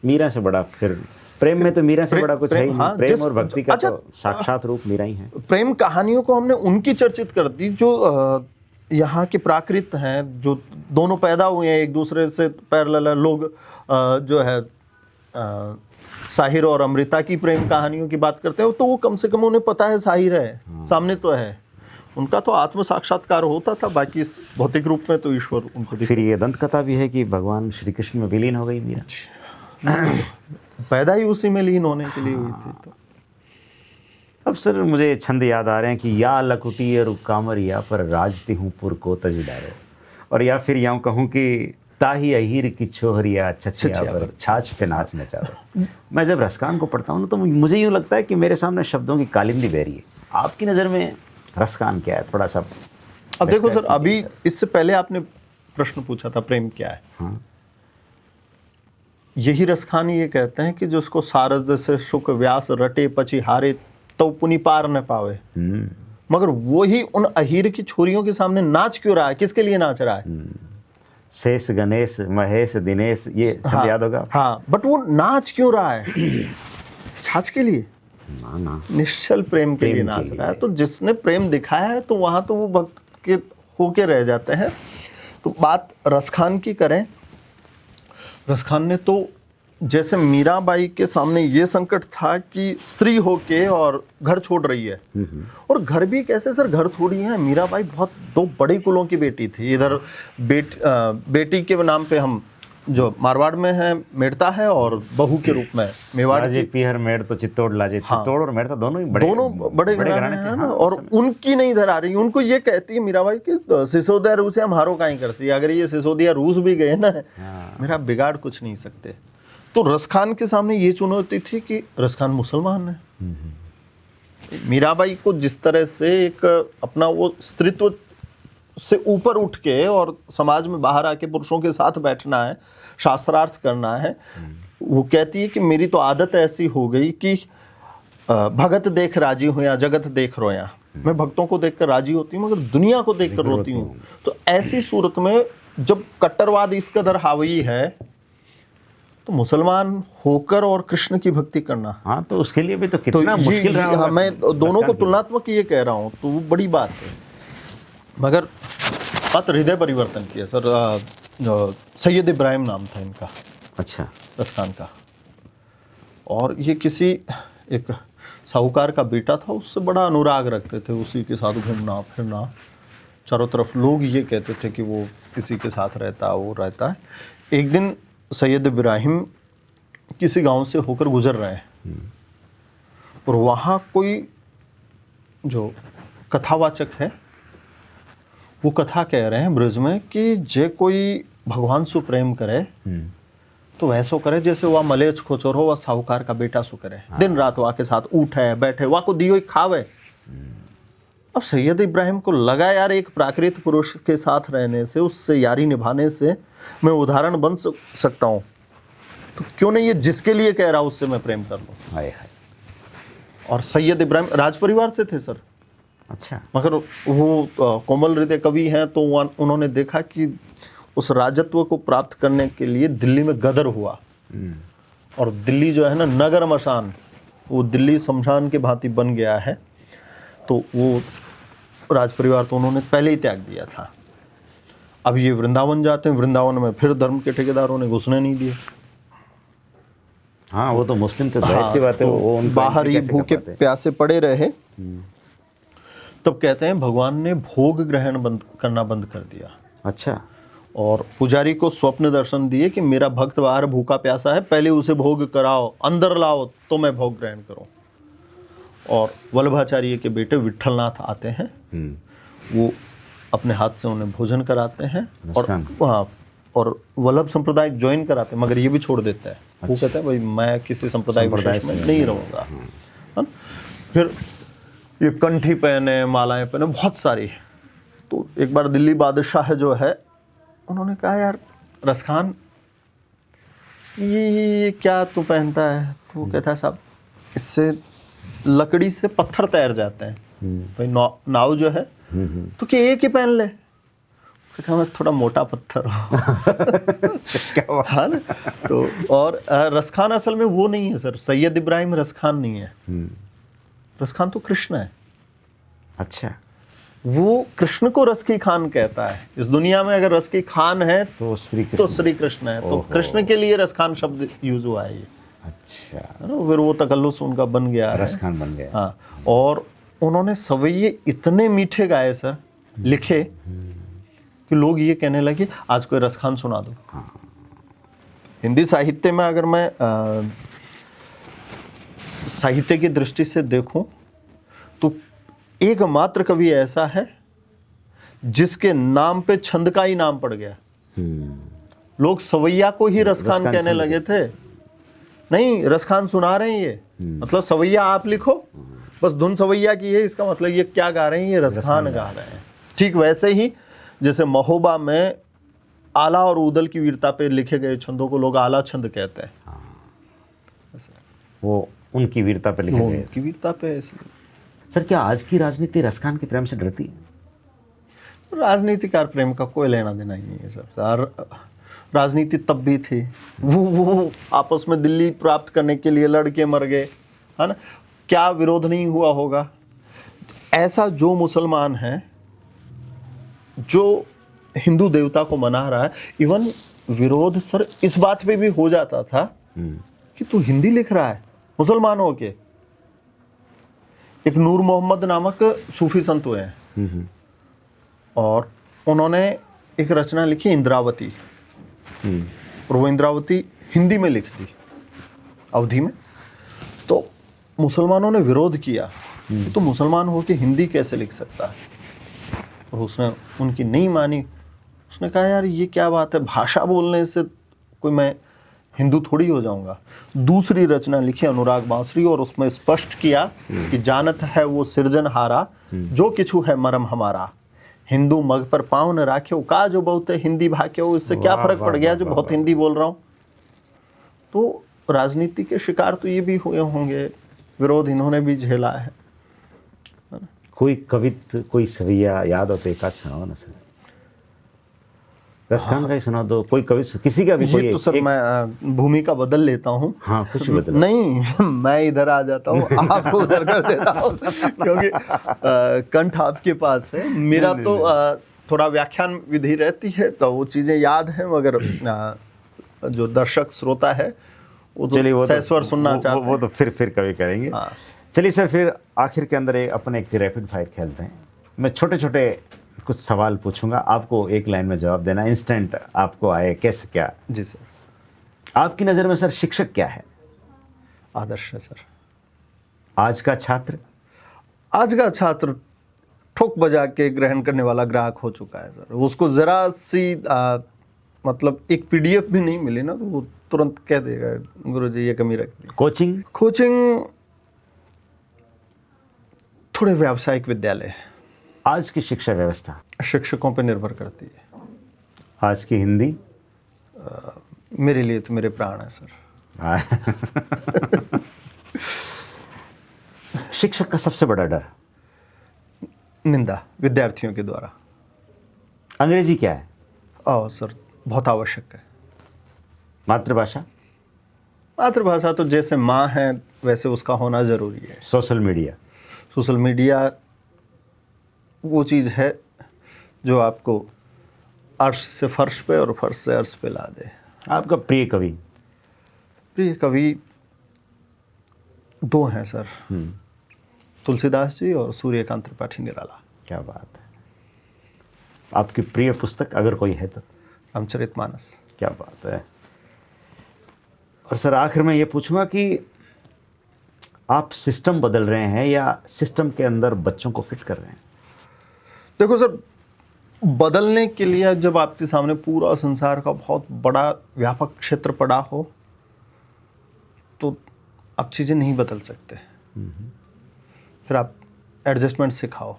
मीरा से बड़ा फिर प्रेम में तो मीरा से बड़ा कुछ है ही नहीं। हाँ, प्रेम और भक्ति का अच्छा, तो साक्षात रूप मीरा ही है। प्रेम कहानियों को हमने उनकी चर्चित कर दी जो यहाँ के प्राकृत हैं, जो दोनों पैदा हुए हैं एक दूसरे से पैरेलल लोग, जो है साहिर और अमृता की प्रेम कहानियों की बात करते हैं, तो वो कम से कम उन्हें पता है साहिर है, सामने तो है, उनका तो आत्म साक्षात्कार होता था, बाकी इस भौतिक रूप में तो ईश्वर उनको। फिर ये दंत कथा भी है कि भगवान श्री कृष्ण में विलीन हो गई मीरा, पैदा ही उसी में लीन होने के लिए हुई थी। तो अब सर मुझे छंद याद आ रहे हैं कि या लकुटी रुक कामर या पर राजती हूँ पुर को तज डारे, और या फिर यूँ कहूँ कि ताही अहीर की छोहरिया छछिया छछिया पर छाछ पे नाच नचावे। मैं जब रसखान को पढ़ता हूँ ना तो मुझे यूँ लगता है कि मेरे सामने शब्दों की कालिंदी बह रही है। आपकी नज़र में रसखान क्या है, थोड़ा सा अब देखो सर, describe अभी कीजिए सर। इससे पहले आपने प्रश्न पूछा था प्रेम क्या है। हाँ। यही रसखान ये कहते हैं कि जिसको सारद से सुख व्यास रटे पची हारे तो पुनि पार न पावे। मगर वो ही उन अहीर की छोरियों के सामने नाच क्यों रहा है, किसके लिए नाच रहा है? शेष गणेश महेश दिनेश, ये छंद याद होगा? हाँ, बट वो नाच क्यों रहा है? छाछ के लिए? ना ना, निश्चल प्रेम के लिए प्रेम के नाच लिए। रहा है। तो जिसने प्रेम दिखाया है तो वहां तो वो भक्त के होके रह जाते हैं। तो बात रसखान की करें, रसखान ने तो जैसे मीराबाई के सामने ये संकट था कि स्त्री होके और घर छोड़ रही है, और घर भी कैसे सर, घर थोड़ी है। मीराबाई बहुत दो बड़े कुलों की बेटी थी। इधर बेटी के नाम पे हम जो मारवाड़ में है मेड़ता है, और बहू के रूप में मेवाड़ लाजे की। पीहर मेड़ तो चित्तौड़ लाजे। हाँ। चित्तौड़ और मेड़ता दोनों ही बड़े घराने थे। हैं ना, हाँ, और उनकी नहीं इधर आ रही। उनको ये कहती है मीराबाई कि सिसोदिया रूस हम हारो काहीं कर सी, अगर ये सिसोदिया रूस भी गए ना, मेरा बिगाड़ कुछ नहीं सकते। तो रसखान के सामने ये चुनौती थी कि रसखान मुसलमान है। मीराबाई को जिस तरह से एक अपना वो स्त्रीत्व से ऊपर उठ के और समाज में बाहर आके पुरुषों के साथ बैठना है, शास्त्रार्थ करना है, वो कहती है कि मेरी तो आदत ऐसी हो गई कि भगत देख राजी हो या जगत देख रोया। मैं भक्तों को देखकर राजी होती हूँ मगर दुनिया को देखकर रोती हूँ। तो ऐसी सूरत में जब कट्टरवाद इस कदर हावी है तो मुसलमान होकर और कृष्ण की भक्ति करना, हाँ, तो उसके लिए भी तो तो कितना मुश्किल रहा होगा। मैं दोनों को तुलनात्मक ये कह रहा हूँ, तो वो बड़ी बात है। मगर बात हृदय परिवर्तन की है सर। सैयद इब्राहिम नाम था इनका, अच्छा, रसखान का, और ये किसी एक साहूकार का बेटा था। उससे बड़ा अनुराग रखते थे, उसी के साथ घूमना फिरना। चारों तरफ लोग ये कहते थे कि वो किसी के साथ रहता, वो रहता है। एक दिन सैयद इब्राहिम किसी गांव से होकर गुजर रहे हैं, और वहाँ कोई जो कथावाचक है वो कथा कह रहे हैं ब्रज में कि जे कोई भगवान से प्रेम करे तो वैसो करे जैसे वह मलेच खोचर हो, वह साहूकार का बेटा सु करे। दिन रात वहाँ के साथ उठे बैठे, वहाँ को दियो खावे। अब सैयद इब्राहिम को लगा यार एक प्राकृत पुरुष के साथ रहने से, उससे यारी निभाने से मैं उदाहरण बन सकता हूँ, तो क्यों नहीं ये जिसके लिए कह रहा हूँ उससे मैं प्रेम कर लूँ। हाय हाय। और सैयद इब्राहिम राज परिवार से थे सर, अच्छा, मगर वो कोमल हृदय कवि हैं, तो उन्होंने देखा कि उस राजत्व को प्राप्त करने के लिए दिल्ली में गदर हुआ, और दिल्ली जो है ना नगर मशान, वो दिल्ली शमशान के भांति बन गया है। तो वो राज परिवार तो उन्होंने पहले ही त्याग दिया था। अब ये वृंदावन जाते हैं, वृंदावन में फिर धर्म के ठेकेदारों ने घुसने नहीं दिए। हाँ, वो तो मुस्लिम थे, जाहिर सी बात है। वो उनको बाहर ही कैसे कर भूखे पाते? प्यासे पड़े रहे। तब कहते हैं भगवान ने भोग ग्रहण करना बंद कर दिया, अच्छा, और पुजारी को स्वप्न दर्शन दिए कि मेरा भक्त बाहर भूखा प्यासा है, पहले उसे भोग कराओ, अंदर लाओ तो मैं भोग ग्रहण करूं। और वल्लभाचार्य के बेटे विट्ठलनाथ आते हैं, वो अपने हाथ से उन्हें भोजन कराते हैं, और हाँ, और वल्लभ संप्रदाय ज्वाइन कराते हैं, मगर ये भी छोड़ देता है। वो कहता है भाई मैं किसी संप्रदाय विशेष में नहीं रहूँगा। फिर ये कंठी पहने, मालाएं पहने, बहुत सारी। तो एक बार दिल्ली बादशाह जो है, उन्होंने कहा यार रसखान ये क्या तू पहनता है? तो वो कहता है साहब इससे लकड़ी से पत्थर तैर जाते हैं भाई, नाव जो है, तो कि एक ही पहन ले। कहता है मैं थोड़ा मोटा पत्थर हूँ। हाँ ना? तो और रसखान असल में वो नहीं है सर, सैयद इब्राहिम रसखान नहीं है। रसखान तो कृष्ण है। अच्छा, वो कृष्ण को रस की खान कहता है। इस दुनिया में अगर रस की खान है तो श्री तो श्री कृष्ण है। तो कृष्ण के लिए रसखान शब्द यूज हुआ है ये, अच्छा, है ना? फिर वो तकल्लुस उनका बन गया है। रसखान बन गया। हाँ, और उन्होंने सवैये इतने मीठे गाए सर, लिखे, कि लोग ये कहने लगे आज कोई रसखान सुना दो। हिंदी साहित्य में अगर मैं साहित्य की दृष्टि से देखूं तो एकमात्र कवि ऐसा है जिसके नाम पे छंद का ही नाम पड़ गया। लोग सवैया को ही रसखान रसखान कहने सुन लगे थे। नहीं, रसखान सुना रहे हैं ये, मतलब सवैया आप लिखो, बस धुन सवैया की है, इसका मतलब ये क्या गा रहे हैं, ये रसखान गा रहे हैं। ठीक वैसे ही जैसे महोबा में आला और उदल की वीरता पे लिखे गए छंदों को लोग आला छंद कहते हैं। वो उनकी वीरता पे लिखे गए। की वीरता पे इसलिए। सर क्या आज की राजनीति रसखान के प्रेम से डरती है? राजनीतिकार प्रेम का कोई लेना देना ही नहीं है सर। राजनीति तब भी थी, वो आपस में दिल्ली प्राप्त करने के लिए लड़के मर गए, है ना, क्या विरोध नहीं हुआ होगा। ऐसा जो मुसलमान है जो हिंदू देवता को मना रहा है, इवन विरोध सर इस बात पे भी हो जाता था कि तू हिंदी लिख रहा है मुसलमान होके। एक नूर मोहम्मद नामक सूफी संत हुए हैं और उन्होंने एक रचना लिखी इंद्रावती, और वो इंद्रावती हिंदी में लिख दी अवधि में। तो मुसलमानों ने विरोध किया कि तो मुसलमान होके हिंदी कैसे लिख सकता है, और उसने उनकी नहीं मानी। उसने कहा यार ये क्या बात है, भाषा बोलने से कोई मैं हिंदू थोड़ी हो जाऊंगा। दूसरी रचना लिखी अनुराग बांसुरी, और उसमें स्पष्ट किया कि जानत है वो सिरजनहारा, जो किछु है मरम हमारा, हिंदू मग पर पाँव न राखे का जो बहुत है हिंदी भाके हो। इससे क्या फर्क पड़ गया जो बहुत हिंदी बोल रहा हूँ। तो राजनीति के शिकार तो ये भी हुए होंगे, विरोध इन्होंने भी झेला है। कोई कवित कोई सवैया याद हो तो एक आध सुनाओ ना सर। रसखान का ही सुना दो, कोई कवि किसी का भी। कोई ये तो सर मैं भूमिका बदल लेता हूँ। हाँ कुछ बदल। नहीं, मैं इधर आ जाता हूँ, आपको उधर कर देता हूँ, क्योंकि कंठ आपके पास है। मेरा तो थोड़ा व्याख्यान विधि रहती है तो वो चीज़ें याद हैं, मगर जो दर्शक श्रोता है वो तो सैस्वर सुनना चाहते हैं। वो तो फिर कभी करेंगे। हाँ। चलिए सर, फिर आखिर के अंदर अपने एक रैपिड फायर खेलते हैं। मैं छोटे छोटे कुछ सवाल पूछूंगा, आपको एक लाइन में जवाब देना, इंस्टेंट आपको आए कैसे क्या। जी सर। आपकी नज़र में सर शिक्षक क्या है? आदर्श है सर। आज का छात्र? आज का छात्र ठोक बजा के ग्रहण करने वाला ग्राहक हो चुका है सर। उसको जरा सी मतलब एक पीडीएफ भी नहीं मिली ना तो वो तुरंत कह देगा गुरुजी ये कमी रख दी। कोचिंग थोड़े व्यावसायिक विद्यालय। आज की शिक्षा व्यवस्था शिक्षकों पे निर्भर करती है। आज की हिंदी मेरे लिए तो मेरे प्राण है सर। शिक्षक का सबसे बड़ा डर? निंदा विद्यार्थियों के द्वारा। अंग्रेजी क्या है? सर बहुत आवश्यक है। मातृभाषा? मातृभाषा तो जैसे माँ है वैसे उसका होना जरूरी है। सोशल मीडिया वो चीज़ है जो आपको अर्श से फर्श पे और फर्श से अर्श पे ला दे। आपका प्रिय कवि? दो हैं सर, तुलसीदास जी और सूर्यकांत त्रिपाठी निराला। क्या बात है। आपकी प्रिय पुस्तक अगर कोई है तो? रामचरितमानस। क्या बात है। और सर आखिर में ये पूछूंगा कि आप सिस्टम बदल रहे हैं या सिस्टम के अंदर बच्चों को फिट कर रहे हैं? देखो सर, बदलने के लिए जब आपके सामने पूरा संसार का बहुत बड़ा व्यापक क्षेत्र पड़ा हो तो आप चीज़ें नहीं बदल सकते। फिर आप एडजस्टमेंट सिखाओ।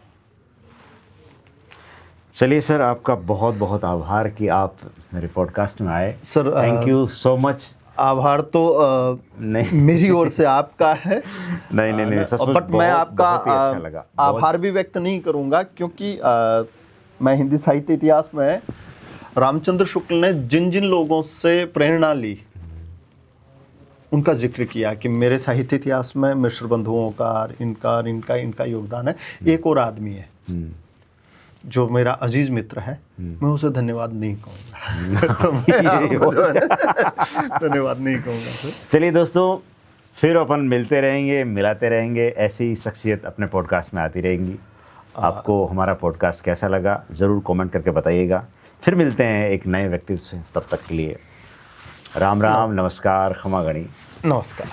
चलिए सर, आपका बहुत बहुत आभार कि आप मेरे पॉडकास्ट में आए sir. Thank you so much. आभार तो नहीं मेरी ओर से आपका है। नहीं बट मैं आपका अच्छा लगा। आभार भी व्यक्त नहीं करूंगा क्योंकि मैं हिंदी साहित्य इतिहास में रामचंद्र शुक्ल ने जिन जिन लोगों से प्रेरणा ली उनका जिक्र किया कि मेरे साहित्य इतिहास में मिश्र बंधुओं का इनका योगदान है। एक और आदमी है जो मेरा अजीज मित्र है, मैं उसे धन्यवाद नहीं कहूँगा। धन्यवाद नहीं कहूँगा सर। चलिए दोस्तों, फिर अपन मिलते रहेंगे, मिलाते रहेंगे, ऐसी शख्सियत अपने पॉडकास्ट में आती रहेंगी। आपको हमारा पॉडकास्ट कैसा लगा ज़रूर कमेंट करके बताइएगा। फिर मिलते हैं एक नए व्यक्ति से, तब तक के लिए राम राम, नमस्कार, खमा गणी। नमस्कार।